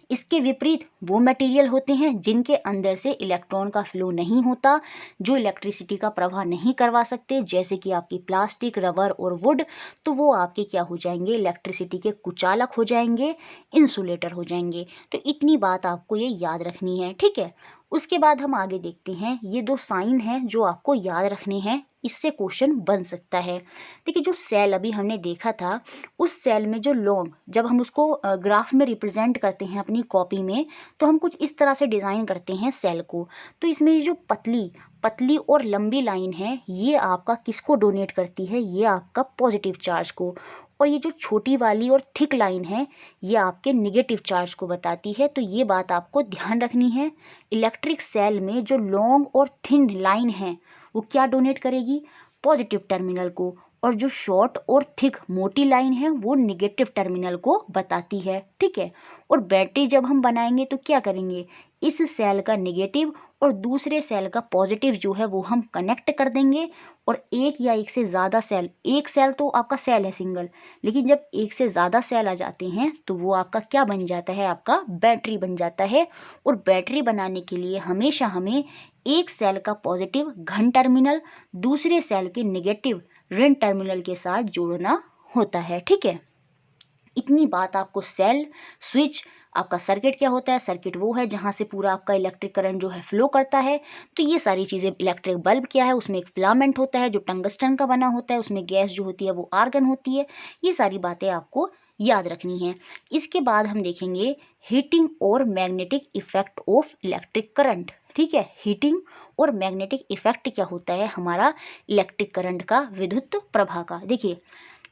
[SPEAKER 1] इसके विपरीत वो मटेरियल होते हैं जिनके अंदर से इलेक्ट्रॉन का फ्लो नहीं होता, जो इलेक्ट्रिसिटी का प्रवाह नहीं करवा सकते, जैसे कि आपकी प्लास्टिक, रबर और वुड। तो वो आपके क्या हो जाएंगे, इलेक्ट्रिसिटी के कुचालक हो जाएंगे, इंसुलेटर हो जाएंगे। तो इतनी बात आपको ये याद रखनी है। ठीक है, उसके बाद हम आगे देखते हैं, ये दो साइन हैं जो आपको याद रखने हैं, इससे क्वेश्चन बन सकता है। देखिए जो सेल अभी हमने देखा था, उस सेल में जो लॉन्ग, जब हम उसको ग्राफ में रिप्रेजेंट करते हैं अपनी कॉपी में, तो हम कुछ इस तरह से डिज़ाइन करते हैं सेल को। तो इसमें ये जो पतली पतली और लंबी लाइन है ये आपका किसको डोनेट करती है, ये आपका पॉजिटिव चार्ज को। और ये जो छोटी वाली और थिक लाइन है ये आपके निगेटिव चार्ज को बताती है। तो ये बात आपको ध्यान रखनी है, इलेक्ट्रिक सेल में जो लॉन्ग और थिन लाइन है वो क्या डोनेट करेगी, पॉजिटिव टर्मिनल को, और जो शॉर्ट और थिक मोटी लाइन है वो निगेटिव टर्मिनल को बताती है। ठीक है, और बैटरी जब हम बनाएंगे तो क्या करेंगे, इस सेल का निगेटिव और दूसरे सेल का पॉजिटिव जो है वो हम कनेक्ट कर देंगे, और एक या एक से ज़्यादा सेल, एक सेल तो आपका सेल है सिंगल, लेकिन जब एक से ज़्यादा सेल आ जाते हैं तो वो आपका क्या बन जाता है, आपका बैटरी बन जाता है। और बैटरी बनाने के लिए हमेशा हमें एक सेल का पॉजिटिव घन टर्मिनल दूसरे सेल के निगेटिव ऋण टर्मिनल के साथ जोड़ना होता है। ठीक है, इतनी बात आपको सेल, स्विच, आपका सर्किट क्या होता है, सर्किट वो है जहाँ से पूरा आपका इलेक्ट्रिक करंट जो है फ्लो करता है। तो ये सारी चीज़ें, इलेक्ट्रिक बल्ब क्या है, उसमें एक फिलामेंट होता है जो टंगस्टन का बना होता है, उसमें गैस जो होती है वो आर्गन होती है। ये सारी बातें आपको याद रखनी है। इसके बाद हम देखेंगे हीटिंग और magnetic effect of electric current. ठीक है, हीटिंग और मैग्नेटिक इफेक्ट क्या होता है हमारा इलेक्ट्रिक करंट का, विद्युत प्रवाह का। देखिए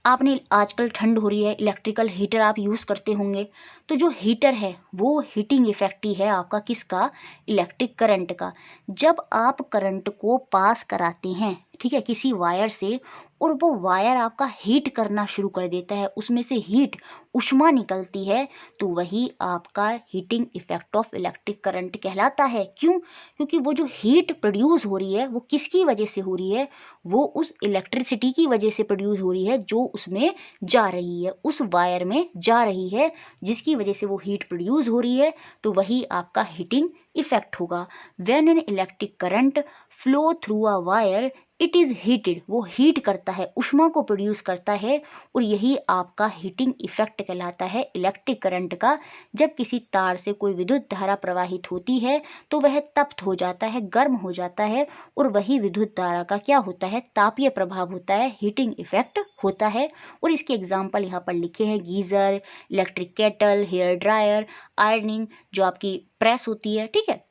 [SPEAKER 1] आपने आजकल ठंड हो रही है, इलेक्ट्रिकल हीटर आप यूज़ करते होंगे, तो जो हीटर है वो हीटिंग इफेक्ट ही है आपका, किसका, इलेक्ट्रिक करंट का। जब आप करंट को पास कराते हैं, ठीक है, किसी वायर से, और वो वायर आपका हीट करना शुरू कर देता है, उसमें से हीट, ऊष्मा निकलती है, तो वही आपका heating effect of electric current कहलाता है। क्यों, क्योंकि वो जो हीट प्रोड्यूस हो रही है वो किसकी वजह से हो रही है, वो उस इलेक्ट्रिसिटी की वजह से प्रोड्यूस हो रही है जो उसमें जा रही है, उस वायर में जा रही है, जिसकी वजह से वो हीट प्रोड्यूस हो रही है। तो वही आपका हीटिंग इफेक्ट होगा। When an electric current flow through a wire it is heated, वो हीट करता है, उष्मा को प्रोड्यूस करता है, और यही आपका हीटिंग इफेक्ट कहलाता है इलेक्ट्रिक करंट का। जब किसी तार से कोई विद्युत धारा प्रवाहित होती है तो वह तप्त हो जाता है, गर्म हो जाता है, और वही विद्युत धारा का क्या होता है, तापीय प्रभाव होता है, हीटिंग इफेक्ट होता है। और इसके एग्जाम्पल यहाँ पर लिखे हैं, geyser, electric kettle, hair dryer, ironing, जो आपकी प्रेस होती है, ठीक है।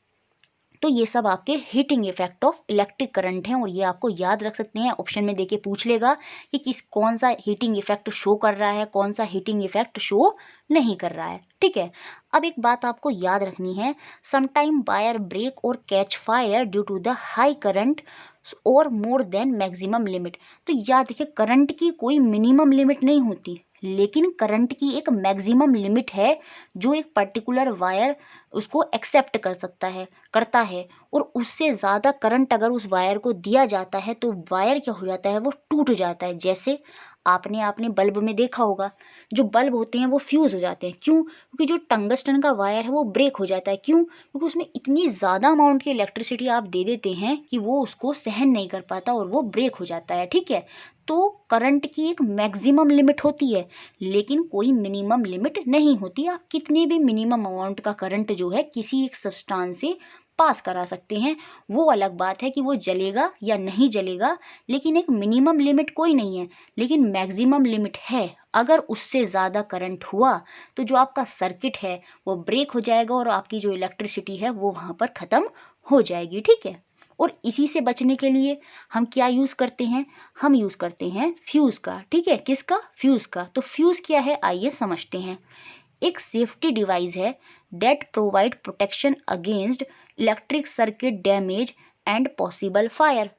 [SPEAKER 1] तो ये सब आपके heating effect of electric current हैं, और ये आपको याद रख सकते हैं। ऑप्शन में देके पूछ लेगा कि कौन सा हीटिंग इफेक्ट शो कर रहा है, कौन सा हीटिंग इफेक्ट शो नहीं कर रहा है, ठीक है। अब एक बात आपको याद रखनी है, समटाइम वायर ब्रेक और catch fire due to the high current और मोर देन मैक्सिमम लिमिट। तो याद रखिए, करंट की कोई मिनिमम लिमिट नहीं होती, लेकिन करंट की एक मैक्सिमम लिमिट है जो एक पर्टिकुलर वायर उसको एक्सेप्ट कर सकता है, करता है। और उससे ज़्यादा करंट अगर उस वायर को दिया जाता है तो वायर क्या हो जाता है, वो टूट जाता है। जैसे आपने बल्ब में देखा होगा, जो बल्ब होते हैं वो फ्यूज़ हो जाते हैं। क्यों? क्योंकि जो टंगस्टन का वायर है वो ब्रेक हो जाता है। क्यों? क्योंकि उसमें इतनी ज़्यादा अमाउंट की इलेक्ट्रिसिटी आप दे देते हैं कि वो उसको सहन नहीं कर पाता और वो ब्रेक हो जाता है, ठीक है। तो करंट की एक मैक्सिमम लिमिट होती है, लेकिन कोई मिनिमम लिमिट नहीं होती। आप कितने भी मिनिमम अमाउंट का करंट जो है किसी एक सब्सटेंस से पास करा सकते हैं, वो अलग बात है कि वो जलेगा या नहीं जलेगा, लेकिन एक मिनिमम लिमिट कोई नहीं है, लेकिन मैक्सिमम लिमिट है। अगर उससे ज़्यादा करंट हुआ तो जो आपका सर्किट है वो ब्रेक हो जाएगा और आपकी जो इलेक्ट्रिसिटी है वो वहाँ पर ख़त्म हो जाएगी, ठीक है। और इसी से बचने के लिए हम क्या यूज़ करते हैं, हम यूज़ करते हैं फ्यूज़ का, ठीक है। किसका? फ्यूज़ का। तो फ्यूज़ क्या है, आइए समझते हैं। एक सेफ्टी डिवाइस है that provide protection against electric circuit damage and possible fire.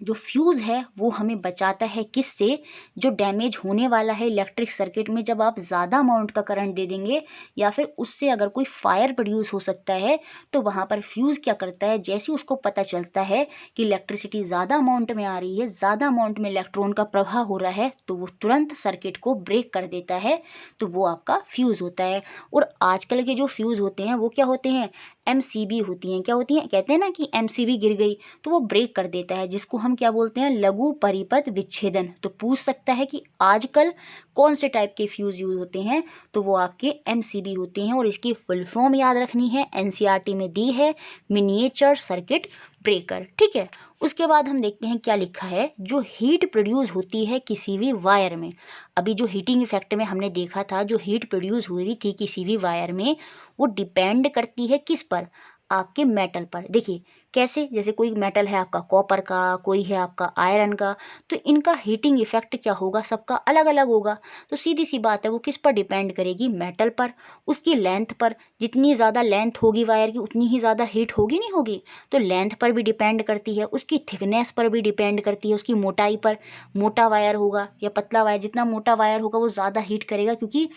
[SPEAKER 1] जो फ्यूज़ है वो हमें बचाता है किससे, जो डैमेज होने वाला है इलेक्ट्रिक सर्किट में, जब आप ज़्यादा अमाउंट का करंट दे देंगे या फिर उससे अगर कोई फायर प्रोड्यूस हो सकता है, तो वहाँ पर फ्यूज़ क्या करता है, जैसे उसको पता चलता है कि इलेक्ट्रिसिटी ज़्यादा अमाउंट में आ रही है, ज़्यादा अमाउंट में इलेक्ट्रॉन का प्रवाह हो रहा है, तो वो तुरंत सर्किट को ब्रेक कर देता है। तो वो आपका फ्यूज़ होता है। और आजकल के जो फ्यूज़ होते हैं वो क्या होते हैं, एमसीबी होती हैं। क्या होती हैं? कहते हैं ना कि एमसीबी गिर गई तो वो ब्रेक कर देता है, जिसको हम क्या बोलते हैं, लघु परिपथ विच्छेदन। तो पूछ सकता है कि आजकल कौन से टाइप के फ्यूज़ यूज होते हैं, तो वो आपके एमसीबी होते हैं। और इसकी फुल फॉर्म याद रखनी है, एनसीईआरटी में दी है, मिनिएचर सर्किट ब्रेकर, ठीक है। उसके बाद हम देखते हैं क्या लिखा है, जो हीट प्रोड्यूस होती है किसी भी वायर में। अभी जो हीटिंग इफेक्ट में हमने देखा था, जो हीट प्रोड्यूस हुई थी किसी भी वायर में, वो डिपेंड करती है किस पर, आपके मेटल पर। देखिए कैसे, जैसे कोई मेटल है आपका कॉपर का, कोई है आपका आयरन का, तो इनका हीटिंग इफेक्ट क्या होगा, सबका अलग अलग होगा। तो सीधी सी बात है, वो किस पर डिपेंड करेगी, मेटल पर, उसकी लेंथ पर। जितनी ज़्यादा लेंथ होगी वायर की उतनी ही ज़्यादा हीट होगी, नहीं होगी? तो लेंथ पर भी डिपेंड करती है, उसकी थिकनेस पर भी डिपेंड करती है, उसकी मोटाई पर। मोटा वायर होगा या पतला वायर, जितना मोटा वायर होगा वो ज़्यादा हीट करेगा, क्योंकि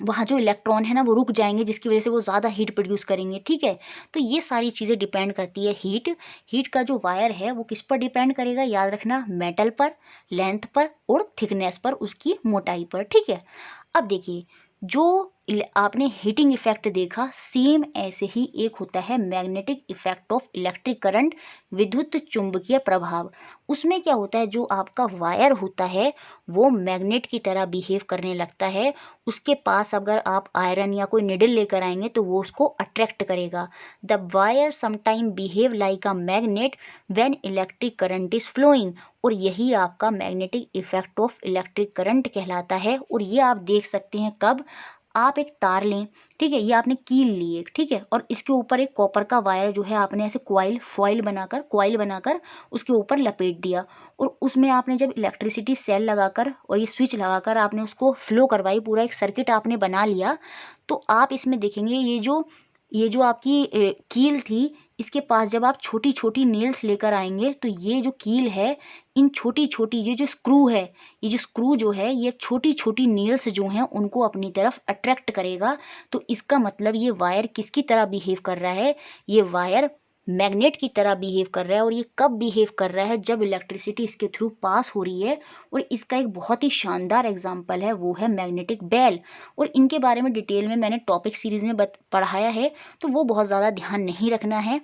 [SPEAKER 1] वहाँ जो इलेक्ट्रॉन है ना वो रुक जाएंगे, जिसकी वजह से वो ज़्यादा हीट प्रोड्यूस करेंगे, ठीक है। तो ये सारी चीज़ें डिपेंड करती है हीट का जो वायर है वो किस पर डिपेंड करेगा, याद रखना, मेटल पर, लेंथ पर और थिकनेस पर, उसकी मोटाई पर, ठीक है। अब देखिए, जो आपने हीटिंग इफेक्ट देखा, सेम ऐसे ही एक होता है magnetic effect of electric current, विद्युत चुंबकीय प्रभाव। उसमें क्या होता है, जो आपका वायर होता है वो मैग्नेट की तरह बिहेव करने लगता है। उसके पास अगर आप आयरन या कोई निडल लेकर आएंगे तो वो उसको अट्रैक्ट करेगा। The wire sometime behave like a magnet when electric current is flowing. और यही आपका magnetic effect of electric current कहलाता है। और ये आप देख सकते हैं कब, आप एक तार लें, ठीक है, ये आपने कील ली एक, ठीक है, और इसके ऊपर एक कॉपर का वायर जो है आपने ऐसे कॉइल बनाकर उसके ऊपर लपेट दिया, और उसमें आपने जब इलेक्ट्रिसिटी सेल लगाकर और ये स्विच लगाकर आपने उसको फ्लो करवाई, पूरा एक सर्किट आपने बना लिया, तो आप इसमें देखेंगे ये जो आपकी कील थी, इसके पास जब आप छोटी छोटी नेल्स लेकर आएंगे तो ये जो कील है, इन छोटी छोटी ये जो स्क्रू जो है ये छोटी छोटी नेल्स जो हैं उनको अपनी तरफ अट्रैक्ट करेगा। तो इसका मतलब ये वायर किसकी तरह बिहेव कर रहा है, ये वायर मैग्नेट की तरह बिहेव कर रहा है। और ये कब बिहेव कर रहा है, जब इलेक्ट्रिसिटी इसके थ्रू पास हो रही है। और इसका एक बहुत ही शानदार एग्जाम्पल है, वो है मैग्नेटिक बेल। और इनके बारे में डिटेल में मैंने टॉपिक सीरीज में पढ़ाया है, तो वो बहुत ज़्यादा ध्यान नहीं रखना है।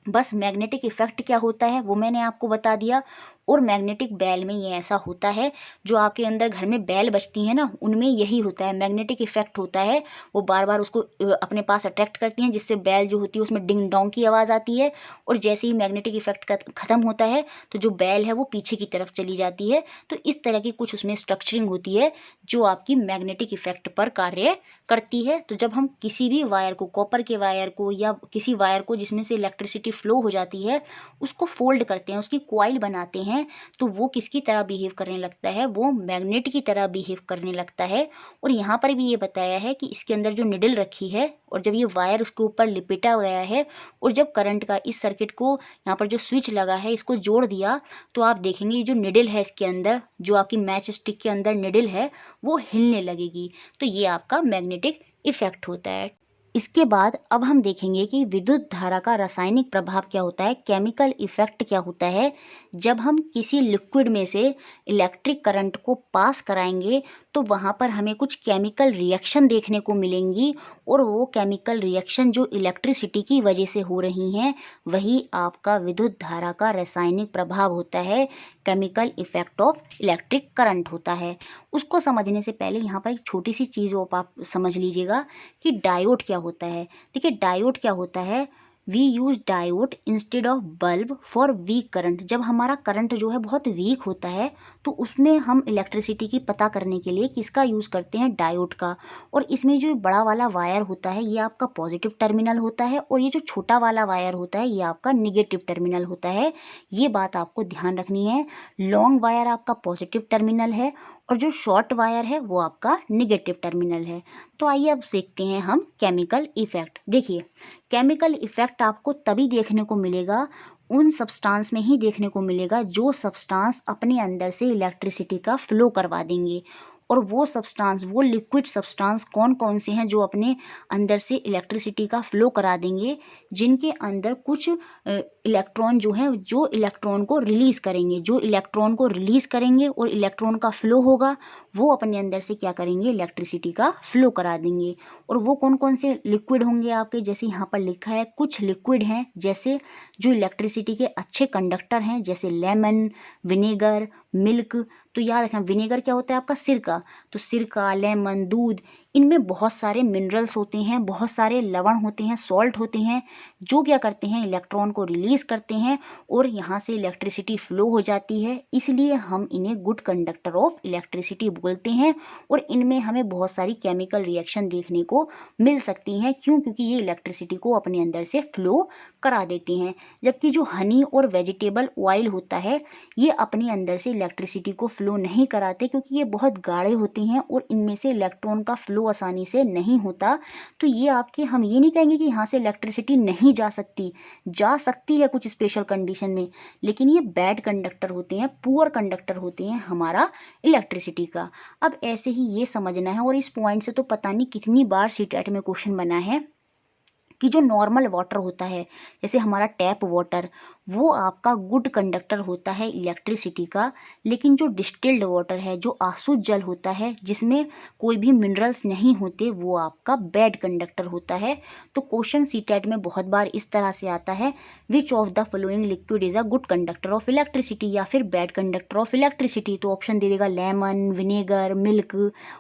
[SPEAKER 1] बस मैग्नेटिक इफेक्ट क्या होता है वो मैंने आपको बता दिया। और मैग्नेटिक बैल में ये ऐसा होता है, जो आपके अंदर घर में बैल बजती हैं ना, उनमें यही होता है, मैग्नेटिक इफेक्ट होता है। वो बार बार उसको अपने पास अट्रैक्ट करती हैं, जिससे बैल जो होती है उसमें डिंग डोंग की आवाज़ आती है। और जैसे ही मैग्नेटिक इफेक्ट ख़त्म होता है तो जो बैल है वो पीछे की तरफ चली जाती है। तो इस तरह की कुछ उसमें स्ट्रक्चरिंग होती है जो आपकी मैग्नेटिक इफेक्ट पर कार्य करती है। तो जब हम किसी भी वायर को, कॉपर के वायर को या किसी वायर को जिसमें से इलेक्ट्रिसिटी फ्लो हो जाती है, उसको फोल्ड करते हैं, उसकी कॉइल बनाते हैं, तो वो किसकी तरह बिहेव करने लगता है, वो मैग्नेट की तरह बिहेव करने लगता है। और यहाँ पर भी ये बताया है कि इसके अंदर जो निडल रखी है और जब ये वायर उसके ऊपर लिपेटा गया है और जब करंट का इस सर्किट को यहाँ पर जो स्विच लगा है इसको जोड़ दिया, तो आप देखेंगे ये जो निडल है इसके अंदर, जो आपकी मैच स्टिक के अंदर निडल है, वो हिलने लगेगी। तो ये आपका मैग्नेटिक इफेक्ट होता है। इसके बाद अब हम देखेंगे कि विद्युत धारा का रासायनिक प्रभाव क्या होता है, केमिकल इफेक्ट क्या होता है। जब हम किसी लिक्विड में से इलेक्ट्रिक करंट को पास कराएंगे तो वहाँ पर हमें कुछ केमिकल रिएक्शन देखने को मिलेंगी, और वो केमिकल रिएक्शन जो इलेक्ट्रिसिटी की वजह से हो रही हैं, वही आपका विद्युत धारा का रासायनिक प्रभाव होता है, chemical effect of electric current होता है। उसको समझने से पहले यहाँ पर एक छोटी सी चीज़ आप समझ लीजिएगा कि डायोड क्या होता है। देखिए डायोड क्या होता है, we use diode instead of bulb for weak current. जब हमारा करंट जो है बहुत वीक होता है तो उसमें हम इलेक्ट्रिसिटी की पता करने के लिए किसका यूज़ करते हैं, डायोड का। और इसमें जो बड़ा वाला वायर होता है ये आपका पॉजिटिव टर्मिनल होता है, और ये जो छोटा वाला वायर होता है ये आपका निगेटिव टर्मिनल होता है। ये बात आपको ध्यान रखनी है। लॉन्ग वायर आपका पॉजिटिव टर्मिनल है और जो शॉर्ट वायर है वो आपका निगेटिव टर्मिनल है। तो आइए अब सीखते हैं हम केमिकल इफेक्ट। देखिए केमिकल इफेक्ट आपको तभी देखने को मिलेगा, उन सब्सटेंस में ही देखने को मिलेगा जो सब्सटेंस अपने अंदर से इलेक्ट्रिसिटी का फ्लो करवा देंगे। और वो सब्सटेंस, वो लिक्विड सब्सटेंस कौन कौन से हैं जो अपने अंदर से इलेक्ट्रिसिटी का फ्लो करा देंगे, जिनके अंदर कुछ इलेक्ट्रॉन जो हैं जो इलेक्ट्रॉन को रिलीज़ करेंगे, जो इलेक्ट्रॉन को रिलीज़ करेंगे और इलेक्ट्रॉन का फ्लो होगा, वो अपने अंदर से क्या करेंगे, इलेक्ट्रिसिटी का फ्लो करा देंगे। और वो कौन कौन से लिक्विड होंगे आपके, जैसे यहाँ पर लिखा है कुछ लिक्विड हैं जैसे जो इलेक्ट्रिसिटी के अच्छे कंडक्टर हैं, जैसे लेमन, विनेगर, मिल्क। तो याद रखना विनेगर क्या होता है आपका, सिरका। तो सिरका, लेमन, दूध, इनमें बहुत सारे मिनरल्स होते हैं, बहुत सारे लवण होते हैं, सॉल्ट होते हैं, जो क्या करते हैं, इलेक्ट्रॉन को रिलीज़ करते हैं और यहाँ से इलेक्ट्रिसिटी फ्लो हो जाती है। इसलिए हम इन्हें गुड कंडक्टर ऑफ इलेक्ट्रिसिटी बोलते हैं। और इनमें हमें बहुत सारी केमिकल रिएक्शन देखने को मिल सकती हैं। क्यों? क्योंकि ये इलेक्ट्रिसिटी को अपने अंदर से फ्लो करा देती हैं। जबकि जो हनी और वेजिटेबल ऑयल होता है ये अपने अंदर से इलेक्ट्रिसिटी को फ्लो नहीं कराते, क्योंकि ये बहुत गाढ़े होते हैं और इनमें से इलेक्ट्रॉन का फ्लो आसानी से नहीं होता। तो ये आपके, हम ये नहीं कहेंगे कि यहाँ से इलेक्ट्रिसिटी नहीं जा सकती है कुछ स्पेशल कंडीशन में, लेकिन ये बैड कंडक्टर होते हैं, पुअर कंडक्टर होते हैं हमारा इलेक्ट्रिसिटी का। अब ऐसे ही ये समझना है, और इस पॉइंट से तो पता नहीं कितनी बार सीटेट में क्वेश्चन बना है कि जो नॉर्मल वाटर होता है, जैसे हमारा टैप वाटर, वो आपका गुड कंडक्टर होता है इलेक्ट्रिसिटी का। लेकिन जो डिस्टिल्ड वाटर है, जो आसुत जल होता है जिसमें कोई भी मिनरल्स नहीं होते, वो आपका बैड कंडक्टर होता है। तो क्वेश्चन सीटेट में बहुत बार इस तरह से आता है, which of the following liquid is a good conductor of electricity या फिर बैड कंडक्टर ऑफ इलेक्ट्रिसिटी। तो ऑप्शन दे देगा लेमन, विनेगर, मिल्क,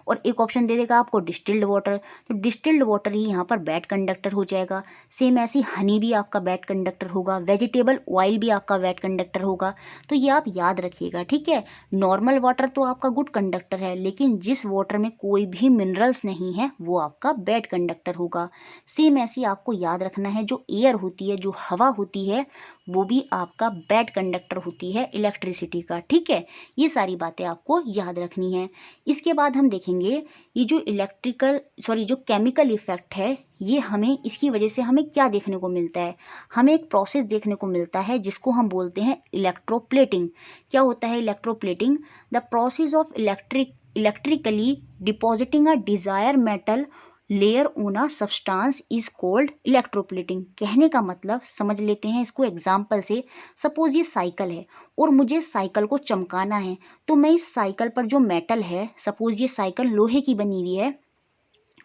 [SPEAKER 1] और एक ऑप्शन दे देगा आपको डिस्टिल्ड वाटर। तो डिस्टिल्ड वाटर ही यहाँ पर बैड कंडक्टर हो जाएगा। सेम ऐसी हनी भी आपका बैड कंडक्टर होगा, वेजिटेबल ऑयल भी आपका बैड कंडक्टर होगा। तो ये आप याद रखिएगा, ठीक है। नॉर्मल वाटर तो आपका गुड कंडक्टर है, लेकिन जिस वाटर में कोई भी मिनरल्स नहीं है वो आपका बैड कंडक्टर होगा। सेम ऐसी आपको याद रखना है, जो एयर होती है, जो हवा होती है, वो भी आपका बैड कंडक्टर होती है इलेक्ट्रिसिटी का, ठीक है। ये सारी बातें आपको याद रखनी है। इसके बाद हम देखेंगे ये जो केमिकल इफेक्ट है, ये हमें, इसकी वजह से हमें क्या देखने को मिलता है, हमें एक प्रोसेस देखने को मिलता है जिसको हम बोलते हैं इलेक्ट्रोप्लेटिंग। क्या होता है electroplating? The process of electrically depositing a desire metal layer on a substance is called electroplating. कहने का मतलब, समझ लेते हैं इसको एग्जाम्पल से। सपोज ये साइकिल है और मुझे साइकिल को चमकाना है, तो मैं इस साइकिल पर जो मेटल है, सपोज ये साइकिल लोहे की बनी हुई है,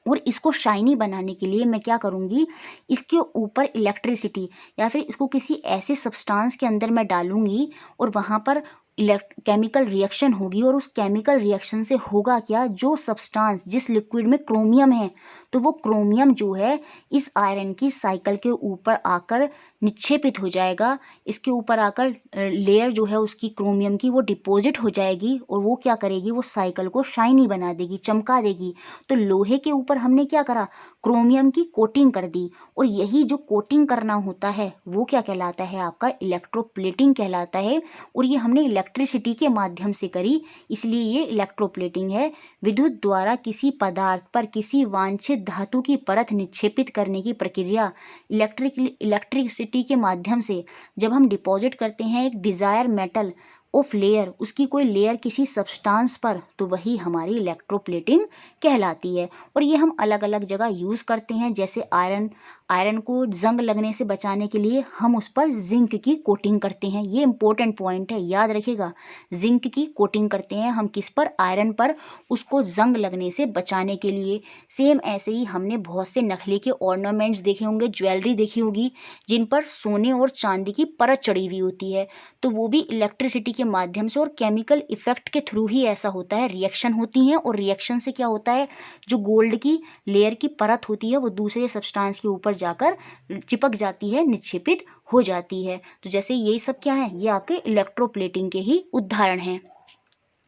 [SPEAKER 1] और इसको शाइनी बनाने के लिए मैं क्या करूँगी, इसके ऊपर इलेक्ट्रिसिटी या फिर इसको किसी ऐसे सब्सटेंस के अंदर मैं डालूँगी और वहाँ पर केमिकल रिएक्शन होगी, और उस केमिकल रिएक्शन से होगा क्या, जो सब्सटेंस जिस लिक्विड में क्रोमियम है तो वो क्रोमियम जो है इस आयरन की साइकिल के ऊपर आकर निक्षेपित हो जाएगा, इसके ऊपर आकर लेयर जो है उसकी क्रोमियम की वो डिपॉजिट हो जाएगी, और वो क्या करेगी, वो साइकिल को शाइनी बना देगी, चमका देगी। तो लोहे के ऊपर हमने क्या करा, क्रोमियम की कोटिंग कर दी, और यही जो कोटिंग करना होता है वो क्या कहलाता है, आपका इलेक्ट्रोप्लेटिंग कहलाता है। और ये हमने इलेक्ट्रिसिटी के माध्यम से करी, इसलिए ये इलेक्ट्रोप्लेटिंग है। विद्युत द्वारा किसी पदार्थ पर किसी वांछित धातु की परत निक्षेपित करने की प्रक्रिया इलेक्ट्रिसिटी के माध्यम से जब हम डिपॉजिट करते हैं एक डिजायर मेटल ऑफ लेयर, उसकी कोई लेयर किसी सब्सटेंस पर, तो वही हमारी इलेक्ट्रोप्लेटिंग कहलाती है। और ये हम अलग अलग जगह यूज़ करते हैं, जैसे आयरन को जंग लगने से बचाने के लिए हम उस पर जिंक की कोटिंग करते हैं। ये इंपॉर्टेंट पॉइंट है, याद रखिएगा, जिंक की कोटिंग करते हैं हम किस पर, आयरन पर, उसको जंग लगने से बचाने के लिए। सेम ऐसे ही हमने बहुत से नकली के ऑर्नामेंट्स देखे होंगे, ज्वेलरी देखी होगी, जिन पर सोने और चांदी की परत चढ़ी हुई होती है, तो वो भी इलेक्ट्रिसिटी के माध्यम से और केमिकल इफेक्ट के थ्रू ही ऐसा होता है। रिएक्शन होती हैं, और रिएक्शन से क्या होता है, जो गोल्ड की लेयर की परत होती है वो दूसरे सब्सटेंस के ऊपर जाकर चिपक जाती है, निक्षेपित हो जाती है। तो जैसे यही सब क्या है, ये आपके इलेक्ट्रोप्लेटिंग के ही उदाहरण हैं।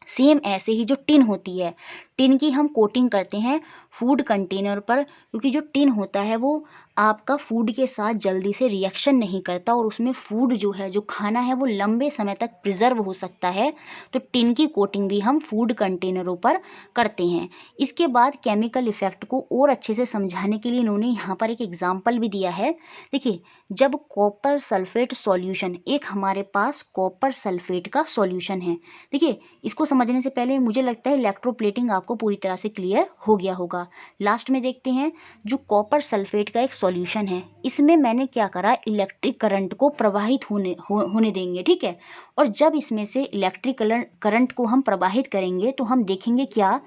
[SPEAKER 1] सेम ऐसे ही जो टिन होती है, टिन की हम कोटिंग करते हैं फूड कंटेनर पर, क्योंकि जो टिन होता है वो आपका फूड के साथ जल्दी से रिएक्शन नहीं करता, और उसमें फूड जो है, जो खाना है, वो लंबे समय तक प्रिजर्व हो सकता है। तो टिन की कोटिंग भी हम फूड कंटेनरों पर करते हैं। इसके बाद केमिकल इफेक्ट को और अच्छे से समझाने के लिए इन्होंने यहाँ पर एक एग्जाम्पल भी दिया है। देखिए, जब कॉपर सल्फेट सॉल्यूशन, एक हमारे पास कॉपर सल्फेट का सॉल्यूशन है। देखिए, इसको समझने से पहले मुझे लगता है इलेक्ट्रोप्लेटिंग आपको पूरी तरह से क्लियर हो गया होगा। लास्ट में देखते हैं, जो कॉपर सल्फेट का एक सॉल्यूशन है, इसमें मैंने क्या करा, इलेक्ट्रिक करंट को प्रवाहित होने देंगे, ठीक है। और जब इसमें से इलेक्ट्रिक करंट को हम प्रवाहित करेंगे तो हम देखेंगे क्या,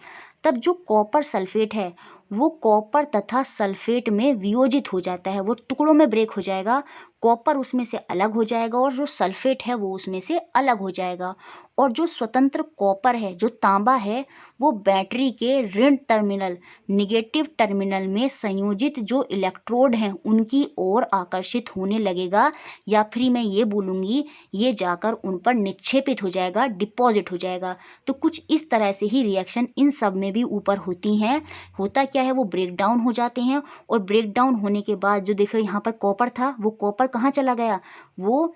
[SPEAKER 1] तब जो कॉपर सल्फेट है वो कॉपर तथा सल्फेट में वियोजित हो जाता है, वो टुकड़ों में ब्रेक हो जाएगा, कॉपर उसमें से अलग हो जाएगा और जो सल्फेट है वो उसमें से अलग हो जाएगा। और जो स्वतंत्र कॉपर है, जो तांबा है, वो बैटरी के ऋण टर्मिनल, निगेटिव टर्मिनल में संयोजित जो इलेक्ट्रोड हैं उनकी ओर आकर्षित होने लगेगा, या फिर मैं ये बोलूँगी ये जाकर उन पर निक्षेपित हो जाएगा, डिपॉजिट हो जाएगा। तो कुछ इस तरह से ही रिएक्शन इन सब में भी ऊपर होती हैं। होता क्या है, वो ब्रेक डाउन हो जाते हैं, और ब्रेक डाउन होने के बाद जो देखो यहाँ पर कॉपर था, वो कॉपर कहाँ चला गया, वो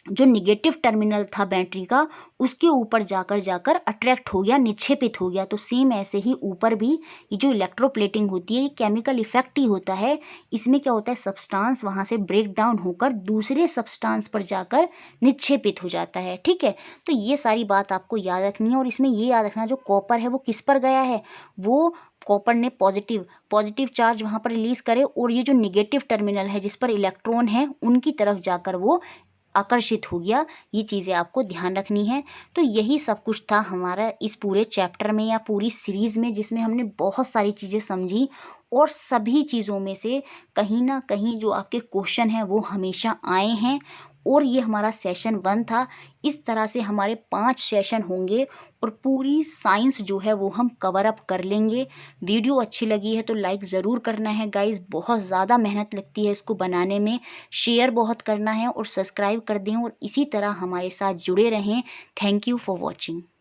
[SPEAKER 1] जो निगेटिव टर्मिनल था बैटरी का, उसके ऊपर जाकर अट्रैक्ट हो गया, निक्षेपित हो गया। तो सेम ऐसे ही ऊपर भी ये जो इलेक्ट्रोप्लेटिंग होती है, ये केमिकल इफेक्ट ही होता है। इसमें क्या होता है, सब्सटेंस वहाँ से ब्रेक डाउन होकर दूसरे सब्सटेंस पर जाकर निक्षेपित हो जाता है, ठीक है। तो ये सारी बात आपको याद रखनी है, और इसमें ये याद रखना, जो कॉपर है वो किस पर गया है, वो कॉपर ने पॉजिटिव चार्ज वहाँ पर रिलीज करे, और ये जो निगेटिव टर्मिनल है जिस पर इलेक्ट्रॉन है उनकी तरफ जाकर वो आकर्षित हो गया। ये चीज़ें आपको ध्यान रखनी है। तो यही सब कुछ था हमारा इस पूरे चैप्टर में या पूरी सीरीज़ में, जिसमें हमने बहुत सारी चीज़ें समझी, और सभी चीज़ों में से कहीं ना कहीं जो आपके क्वेश्चन हैं वो हमेशा आए हैं। और ये हमारा सेशन 1 था। इस तरह से हमारे 5 सेशन होंगे, और पूरी साइंस जो है वो हम कवर अप कर लेंगे। वीडियो अच्छी लगी है तो लाइक ज़रूर करना है गाइस, बहुत ज़्यादा मेहनत लगती है इसको बनाने में। शेयर बहुत करना है और सब्सक्राइब कर दें, और इसी तरह हमारे साथ जुड़े रहें। Thank you for watching.